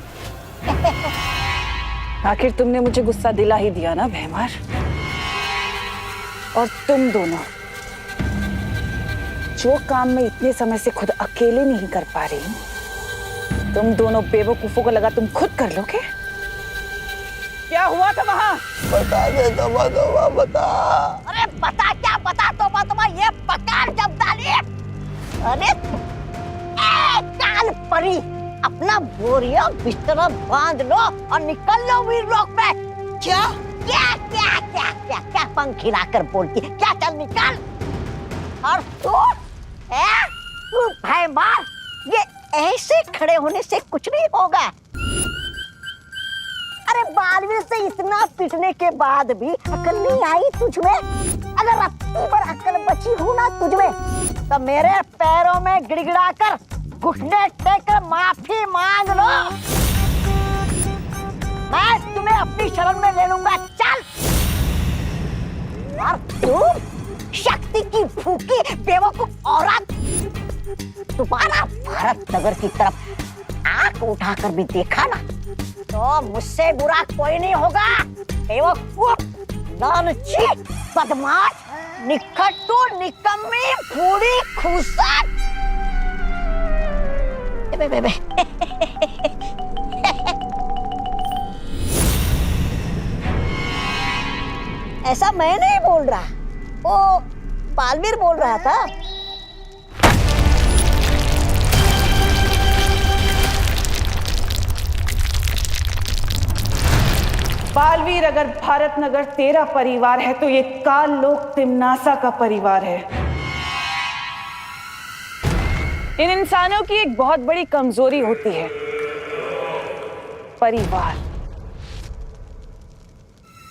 आखिर तुमने मुझे गुस्सा दिला ही दिया ना भैमार। और तुम दोनों जो काम मैं इतने समय से खुद अकेले नहीं कर पा रही, तुम दोनों बेवकूफों को लगा तुम खुद कर लोगे। क्या हुआ था वहाँ? बता दे तोबा तोबा, बता। अरे बता क्या बता, तोबा तोबा ये पकार जब डाली। अरे काल परी, अपना बोरिया बिस्तरा बांध लो और निकल लो वीरलोक में। क्या क्या क्या क्या क्या क्या पंख हिलाकर बोलती है? क्या, चल निकल। और तू भैमार, ये ऐसे खड़े होने से कुछ नहीं होगा। अरे बालवीर से इतना पिटने के बाद भी अकल नहीं आई तुझमें? अगर रत्ती पर अकल बची हो ना तुझमें तो मेरे पैरों में गिड़गिड़ाकर घुटने टेककर माफी मांग लो। मैं तुम्हें अपनी शरण में ले लूंगा। चल। और तू शक्ति की भूखी बेवकूफ औरत, तुम्हारा भारत नगर की तरफ आंख उठाकर भी देखा ना तो मुझसे बुरा कोई नहीं होगा। बेवकूफ, लालची, बदमाश, निकट्टू, निकम्मी, बूढ़ी, खूंसाट। ऐसा मैं नहीं बोल रहा, वो बालवीर बोल रहा था। बालवीर, अगर भारत नगर तेरा परिवार है तो ये काल लोक तिम्नासा का परिवार है। इन इंसानों की एक बहुत बड़ी कमजोरी होती है, परिवार।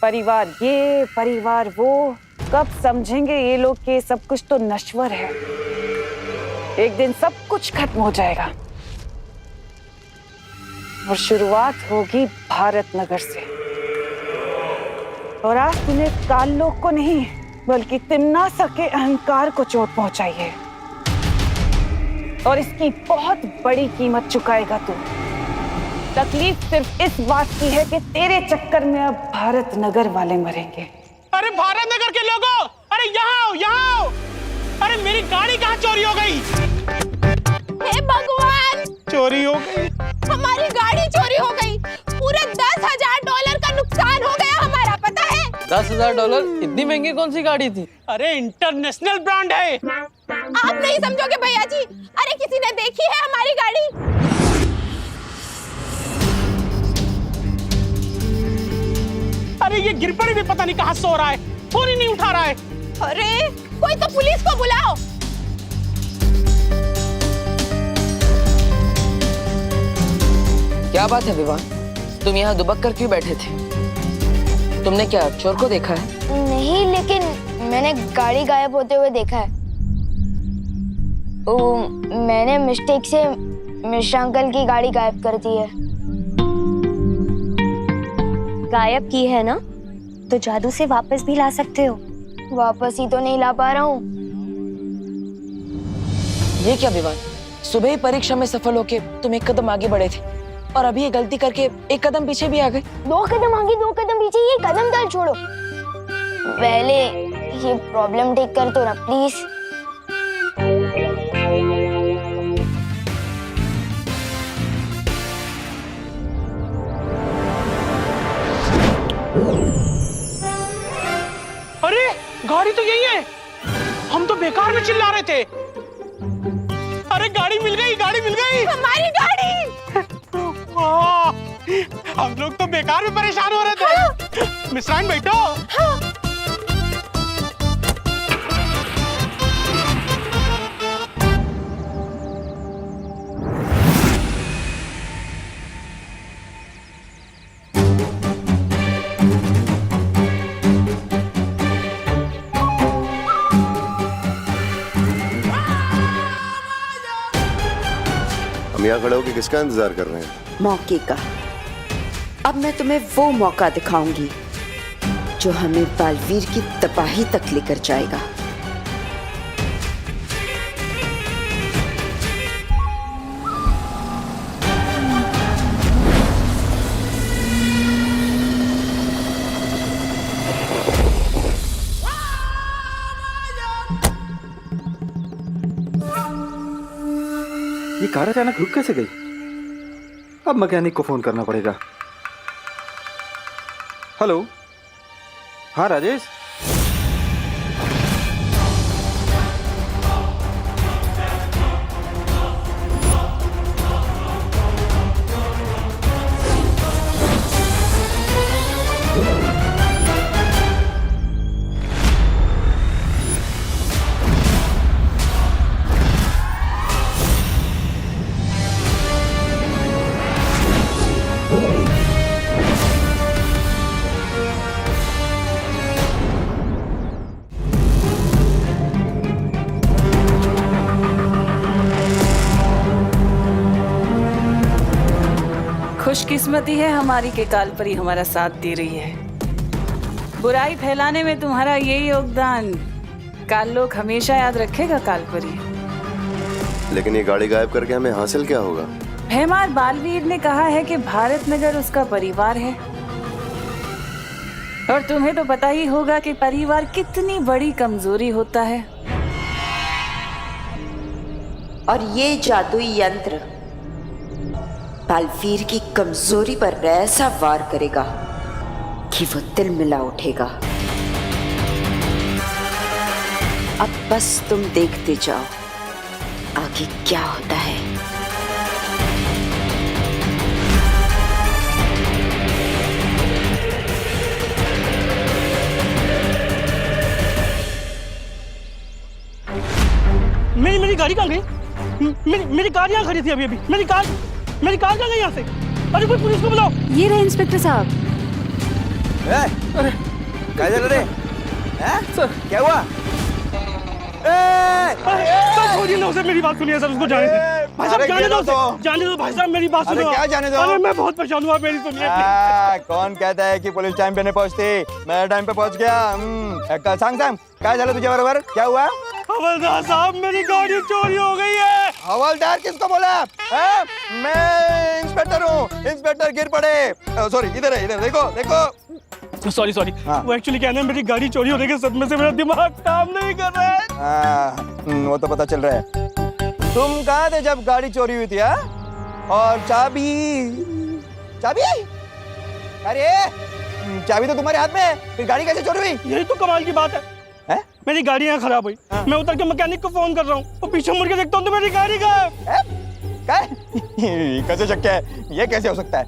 परिवार ये, परिवार वो, कब समझेंगे ये लोग कि सब कुछ तो नश्वर है। एक दिन सब कुछ खत्म हो जाएगा और शुरुआत होगी भारत नगर से। और आज तूने काल लोक को नहीं बल्कि तिम्नासा के अहंकार को चोट पहुंचाई है और इसकी बहुत बड़ी कीमत चुकाएगा तू। तकलीफ सिर्फ इस बात की है कि तेरे चक्कर में अब भारत नगर वाले मरेंगे। अरे भारत नगर के लोगों, अरे यहाँ आओ, यहाँ आओ। अरे मेरी गाड़ी कहाँ चोरी हो गई? हे भगवान, चोरी हो गई? हमारी गाड़ी चोरी हो गई। पूरे $10,000 का नुकसान हो गया हमारा, पता है? $10,000? इतनी महंगी कौन सी गाड़ी थी? अरे इंटरनेशनल ब्रांड है। आप नहीं समझोगे भैया जी। अरे किसी ने देखी है हमारी गाड़ी? अरे ये गिरपड़ी भी पता नहीं कहाँ सो रहा है, फोन ही नहीं उठा रहा है। अरे कोई तो पुलिस को बुलाओ। क्या बात है विवान, तुम यहाँ दुबक कर क्यों बैठे थे? तुमने क्या चोर को देखा है? नहीं, लेकिन मैंने गाड़ी गायब होते हुए देखा है। मैंने मिस्टेक से मिश्रा अंकल की गाड़ी गायब कर दी है। गायब की है ना, तो जादू से वापस भी ला सकते हो। वापस ही तो नहीं ला पा रहा हूँ। ये क्या विवान, सुबह ही परीक्षा में सफल होके तुम एक कदम आगे बढ़े थे और अभी ये गलती करके एक कदम पीछे भी आ गए। 2 कदम आगे 2 कदम पीछे, ये कदम दल छोड़ो, पहले ये प्रॉब्लम ठीक कर दो ना प्लीज। अरे गाड़ी तो यही है, हम तो बेकार में चिल्ला रहे थे। अरे गाड़ी मिल गई, गाड़ी मिल गई, हमारी गाड़ी। हम लोग तो बेकार में परेशान हो रहे थे। हाँ। मिश्राइन बैठो। हाँ। हम यहाँ खड़े होकर किसका इंतजार कर रहे हैं? मौके का। अब मैं तुम्हें वो मौका दिखाऊंगी जो हमें बालवीर की तबाही तक लेकर जाएगा। ये कार अचानक रुक कैसे गई? अब मैकेनिक को फोन करना पड़ेगा। हेलो, हाँ राजेश। खुशकिस्मती है हमारी के कालपरी हमारा साथ दे रही है। बुराई फैलाने में तुम्हारा यही योगदान काल लोग हमेशा याद रखेगा कालपरी। लेकिन ये गाड़ी गायब करके हमें हासिल क्या होगा? भैमार बालवीर ने कहा है कि भारत नगर उसका परिवार है, और तुम्हें तो पता ही होगा कि परिवार कितनी बड़ी कमजोरी होता है। और ये जादुई यंत्र बालवीर की कमजोरी पर ऐसा वार करेगा कि वो तिल मिला उठेगा। अब बस तुम देखते जाओ आगे क्या होता है। मेरी गाड़ी कहाँ गई? मेरी कार यहाँ खड़ी थी अभी। मेरी कार कहाँ गई यहाँ से? अरे कोई पुलिस को बुलाओ। ये रहे इंस्पेक्टर साहब। अरे क्या चल रहे? क्या हुआ? छोड़िए ना उसे, मेरी बात सुनिए सर, उसको जाने दो भाई साहब, जाने दो भाई साहब, मेरी बात सुनिए। क्या जाने दो? अरे मैं बहुत परेशान हुआ, मेरी सुनिए। कौन कहता है कि पुलिस टाइम पे नहीं पहुंचती? मैं टाइम पे पहुंच गया। सांग क्या चला तुझे बराबर? क्या हुआ? हवलदार साहब, मेरी गाड़ी चोरी हो गई है। हवलदार किसको बोला? मैं इंस्पेक्टर हूँ, इंस्पेक्टर गिर पड़े। सॉरी, इधर है, इधर देखो। सॉरी वो एक्चुअली क्या है, मेरी गाड़ी चोरी होने के सदमे से मेरा दिमाग काम नहीं कर रहा है। वो तो पता चल रहा है। तुम कहाँ थे जब गाड़ी चोरी हुई थी? और चाबी? अरे चाबी तो तुम्हारे हाथ में है, फिर गाड़ी कैसे चोरी हुई? यही तो कमाल की बात है। मेरी गाड़ी यहाँ खराब हुई, मैं उतर के मैकेनिक को फोन कर रहा हूँ, और पीछे मुड़ के देखता हूँ तो मेरी गाड़ी कैसे शक है? ये कैसे हो सकता है?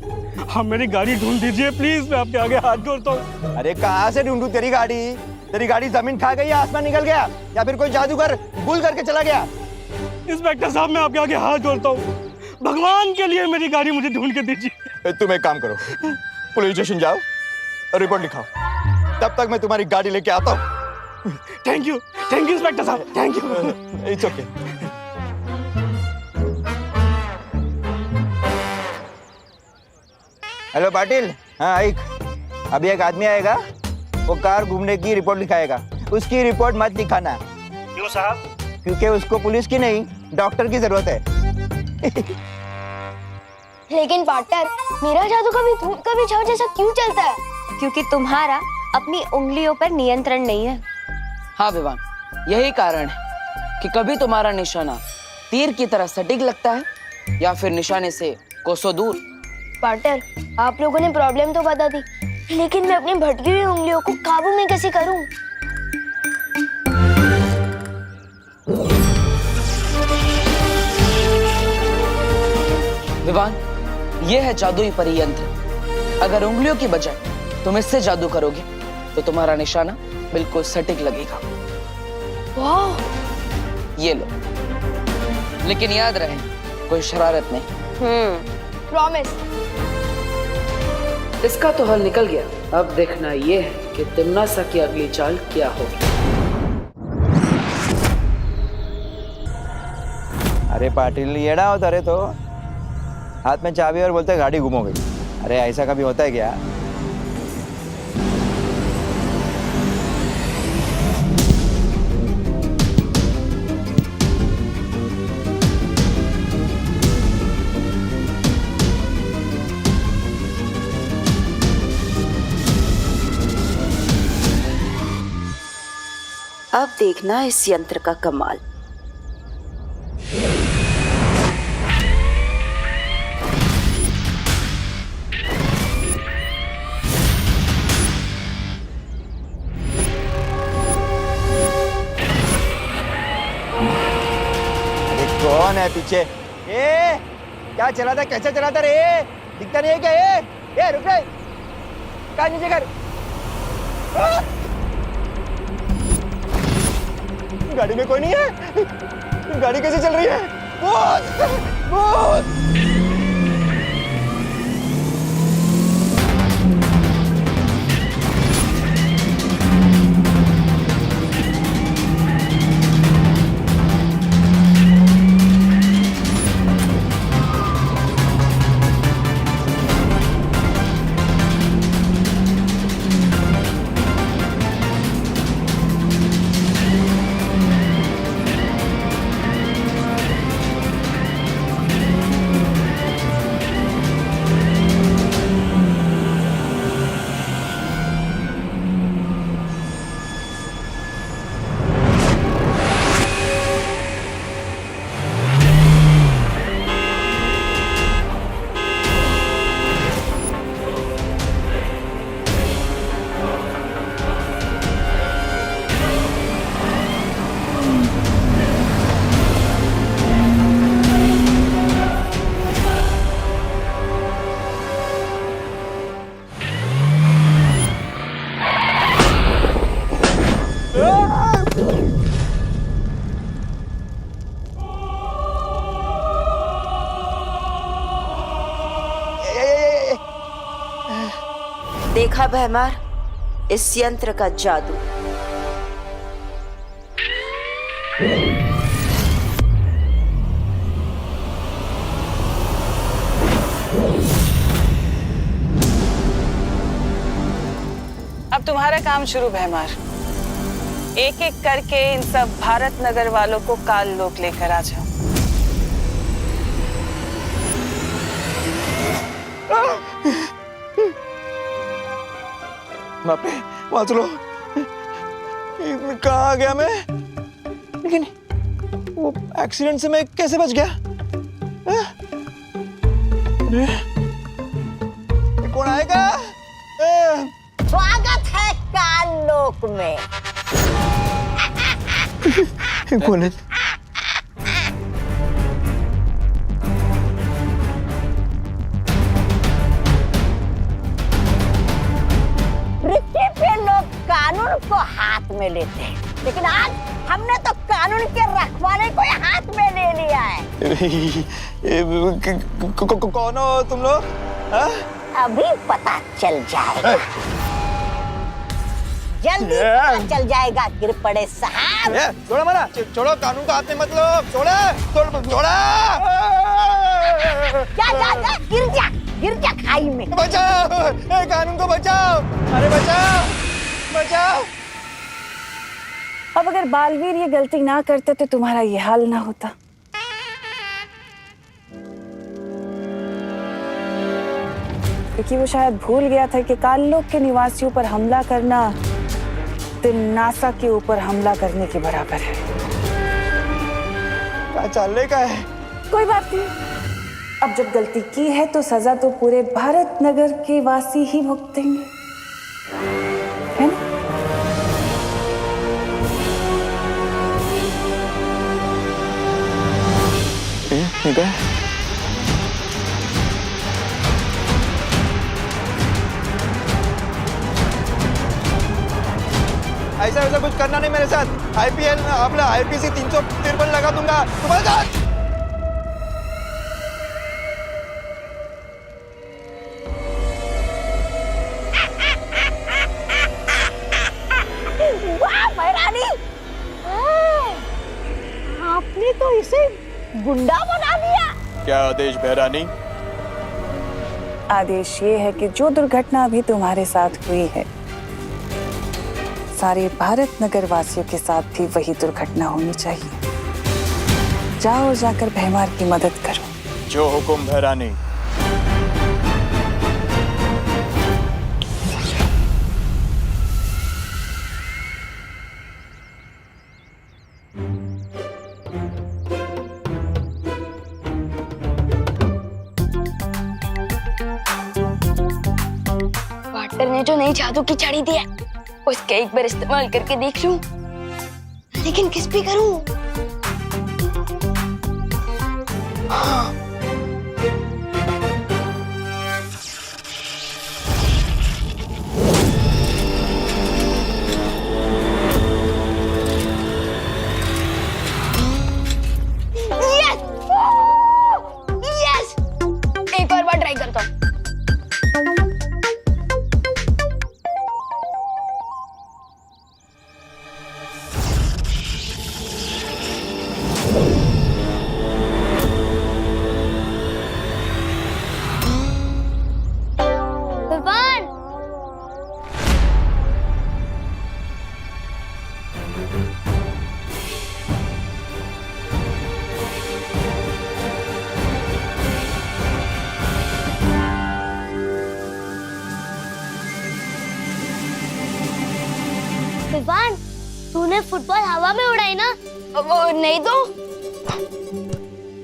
हाँ, मेरी गाड़ी ढूंढ दीजिए प्लीज, मैं आपके आगे हाथ जोड़ता हूँ। अरे कहाँ से ढूंढूं तेरी गाड़ी? तेरी गाड़ी जमीन खा गई, आसमान निकल गया, या फिर कोई जादूगर भूल करके चला गया? इंस्पेक्टर साहब, मैं आपके आगे हाथ जोड़ता हूँ, भगवान के लिए मेरी गाड़ी मुझे ढूंढ के दीजिए। तुम एक काम करो, पुलिस स्टेशन जाओ, रिपोर्ट लिखाओ, तब तक मैं तुम्हारी गाड़ी लेके आता हूँ। थैंक यू इंस्पेक्टर साहब, thank you. It's okay. Hello Patil, हाँ एक अभी एक आदमी आएगा, वो कार घूमने की रिपोर्ट लिखाएगा। उसकी रिपोर्ट मत लिखाना। क्यों साहब? क्योंकि उसको पुलिस की नहीं डॉक्टर की जरूरत है। लेकिन पार्टनर, मेरा जादू कभी धूप कभी छाव जैसा क्यों चलता है? क्योंकि तुम्हारा अपनी उंगलियों पर नियंत्रण नहीं है। हाँ विवान, यही कारण है कि कभी तुम्हारा निशाना तीर की तरह सटीक लगता है या फिर निशाने से कोसों दूर। पार्टनर, आप लोगों ने प्रॉब्लम तो बता दी, लेकिन मैं अपनी भटकी हुई उंगलियों को काबू में कैसे करूं? विवान, ये है जादुई परियंत्र। अगर उंगलियों की बजाय तुम इससे जादू करोगे तो तुम्हारा निशाना बिल्कुल सटीक लगेगा। वाह! ये लो, लेकिन याद रहे कोई शरारत नहीं। प्रॉमिस। इसका तो हल निकल गया। अब देखना ये है कि तिम्नासा की अगली चाल क्या होगी। अरे पाटिल येड़ा होता रे, तो हाथ में चाबी और बोलते गाड़ी घूम गई। अरे ऐसा कभी होता है क्या? अब देखना इस यंत्र का कमाल। कौन है पीछे? ए, क्या चलाता, कैसे चलाता रे? दिखता नहीं है क्या? ए, रुक रे, कार नीचे कर। गाड़ी में कोई नहीं है। गाड़ी कैसे चल रही है? भूत! भूत! देखा भैमार, इस यंत्र का जादू। अब तुम्हारा काम शुरू भैमार। एक एक करके इन सब भारत नगर वालों को काल लोक लेकर आ जाओ। बाप रे, वहां चलो। कहाँ आ गया मैं? लेकिन वो एक्सीडेंट से मैं कैसे बच गया? कौन आएगा? स्वागत है काल लोक में। कौन है? पृथ्वी पे लोग कानून को हाथ में लेते हैं, लेकिन आज हमने तो कानून के रखवाले को हाथ में ले लिया है। कौन हो तुम लोग? अभी पता चल जाएगा, जल्दी पता चल जाएगा गिर पड़े साहब। छोड़ो मना, छोड़ो, कानून का हाथ में मत लो। छोड़ा, छोड़ा। जा जा जा, गिर जा आई में। बचाओ, ए कानून को बचाओ, अरे बचाओ, बचाओ। अब अगर बालवीर ये गलती ना करते तो तुम्हारा ये हाल ना होता। क्योंकि वो शायद भूल गया था कि काललोक के निवासियों पर हमला करना तिम्नासा के ऊपर हमला करने के बराबर है। क्या चलने का है? कोई बात नहीं, अब जब गलती की है तो सजा तो पूरे भारत नगर के वासी ही भुगतेंगे, है ना? ऐसा वैसा कुछ करना नहीं मेरे साथ। आईपीएल में अपना आईपीसी 353 लगा दूंगा तुम्हारे साथ। वाह महारानी, आपने तो इसे गुंडा बना दिया। क्या आदेश महारानी? आदेश ये है कि जो दुर्घटना अभी तुम्हारे साथ हुई है, सारे भारत नगर वासियों के साथ भी वही दुर्घटना होनी चाहिए। जाओ, जाकर भैमार की मदद करो। जो हुकुम महारानी। पार्टनर ने जो नई जादू की छड़ी दी है उसका एक बार इस्तेमाल करके देख लूं, लेकिन किस पे करूं? हाँ। यस! एक और बार ट्राई करता हूँ। विवान, तूने फुटबॉल हवा में उड़ाई ना? वो नहीं तो।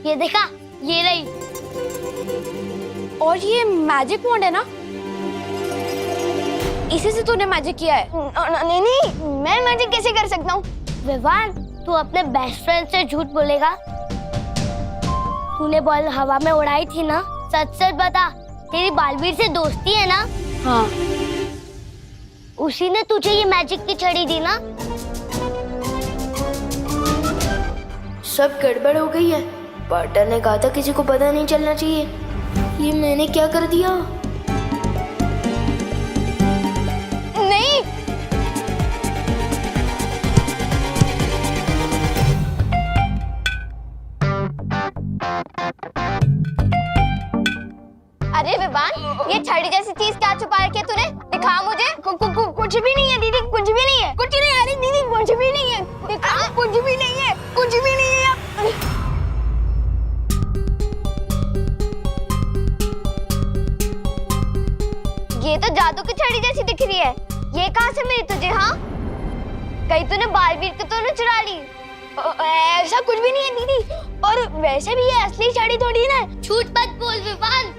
ये देखा, ये रही। और ये मैजिक वॉन्ड है ना? इसी से तूने मैजिक किया है? नहीं नहीं, मैं मैजिक कैसे कर सकता हूँ? विवान, तू अपने बेस्ट फ्रेंड से झूठ बोलेगा? तूने बॉल हवा में उड़ाई थी ना? सच सच बता, तेरी बालवीर से दोस्ती है ना? हाँ। उसी ने तुझे ये मैजिक की छड़ी दी ना? सब गड़बड़ हो गई है। पार्टनर ने कहा था किसी को पता नहीं चलना चाहिए। ये मैंने क्या कर दिया? नहीं, अरे विवान, ये छड़ी जैसी चीज क्या छुपा रखी है तूने? दिखा मुझे। कुछ भी नहीं है दीदी, कुछ भी नहीं है। कुछ नहीं, अरे दीदी कुछ भी नहीं है। दिखा। कुछ भी नहीं है, कुछ भी नहीं है। ये तो जादू की छड़ी जैसी दिख रही है। ये कहाँ से मिली तुझे? हाँ, कहीं तूने बालवीर को तो नहीं चुरा ली? ऐसा कुछ भी नहीं है दीदी। और वैसे भी ये असली छड़ी थोड़ी ना। झूठ मत बोल विवान।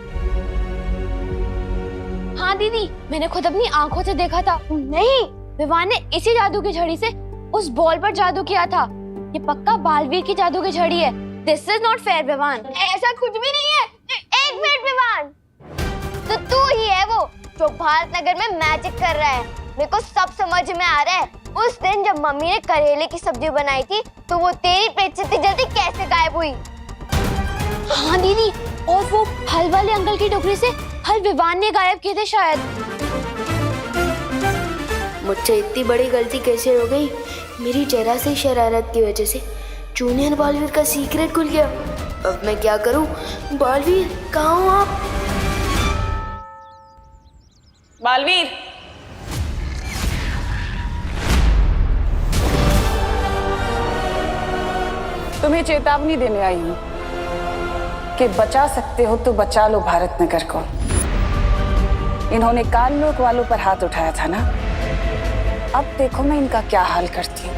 हाँ दीदी, मैंने खुद अपनी आंखों से देखा था। नहीं, विवान ने इसी जादू की छड़ी से उस बॉल पर जादू किया था। ये पक्का बालवीर की जादू की छड़ी है। This is not fair Vivaan. ऐसा कुछ भी नहीं है। एक मिनट विवान, तो तू ही है वो जो भारत नगर में मैजिक कर रहा है। मेरे को सब समझ में आ रहा है। उस दिन जब मम्मी ने करेले की सब्जी बनाई थी तो वो तेरी प्लेट से इतनी जल्दी कैसे गायब हुई? हाँ दीदी, और वो फल वाले अंकल की टोकरी से फल विवान ने गायब किए थे शायद। मुझसे इतनी बड़ी गलती कैसे हो गई? मेरी जरा सी शरारत की वजह से जूनियर बालवीर का सीक्रेट खुल गया। अब मैं क्या करूं? बालवीर, कहाँ हो आप? बालवीर, तुम्हें चेतावनी देने आई हूं कि बचा सकते हो तो बचा लो भारत नगर को। इन्होंने काललोक वालों पर हाथ उठाया था ना, अब देखो मैं इनका क्या हाल करती हूँ।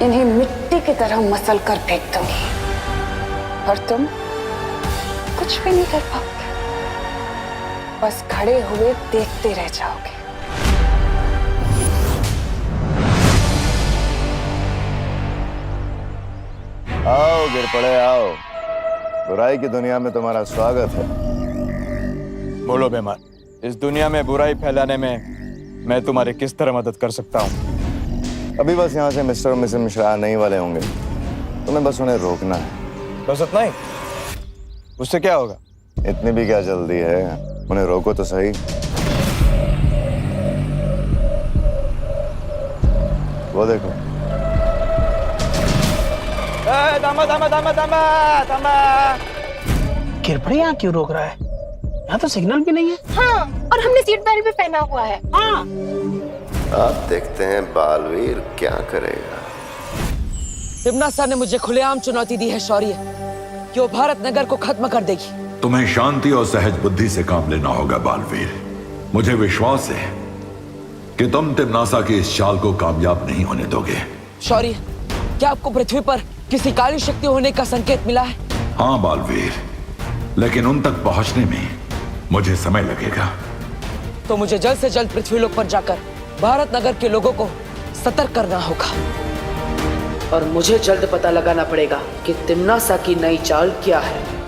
इन्हें मिट्टी की तरह मसल कर फेंक दूंगी और तुम कुछ भी नहीं कर पाओगे, बस खड़े हुए देखते रह जाओगे। आओ गिर पड़े आओ, बुराई की दुनिया में तुम्हारा स्वागत है। बोलो बेमान, इस दुनिया में बुराई फैलाने में मैं तुम्हारी किस तरह मदद कर सकता हूँ? अभी बस यहाँ से मिस्टर और मिसेस मिश्रा आने ही वाले होंगे, तुम्हें बस उन्हें रोकना है। बस इतना ही? उससे क्या होगा? इतनी भी क्या जल्दी है, उन्हें रोको तो सही। वो देखो। गिर पड़े, यहाँ क्यों रोक रहा है? यहाँ तो सिग्नल भी नहीं है। हाँ, और हमने सीट बेल्ट भी पहना हुआ है। हाँ। अब देखते हैं बालवीर क्या करेगा। तिम्नासा ने मुझे खुलेआम चुनौती दी है शौर्य, कि वो भारत नगर को खत्म कर देगी। तुम्हें शांति और सहज बुद्धि से काम लेना होगा बालवीर। मुझे विश्वास है कि तुम तिम्नासा की इस चाल को कामयाब नहीं होने दोगे। शौर्य, क्या आपको पृथ्वी पर किसी काली शक्ति होने का संकेत मिला है? हाँ बालवीर, लेकिन उन तक पहुंचने में मुझे समय लगेगा। तो मुझे जल्द से जल्द पृथ्वीलोक पर जाकर भारत नगर के लोगों को सतर्क करना होगा, और मुझे जल्द पता लगाना पड़ेगा कि तिम्नासा की नई चाल क्या है।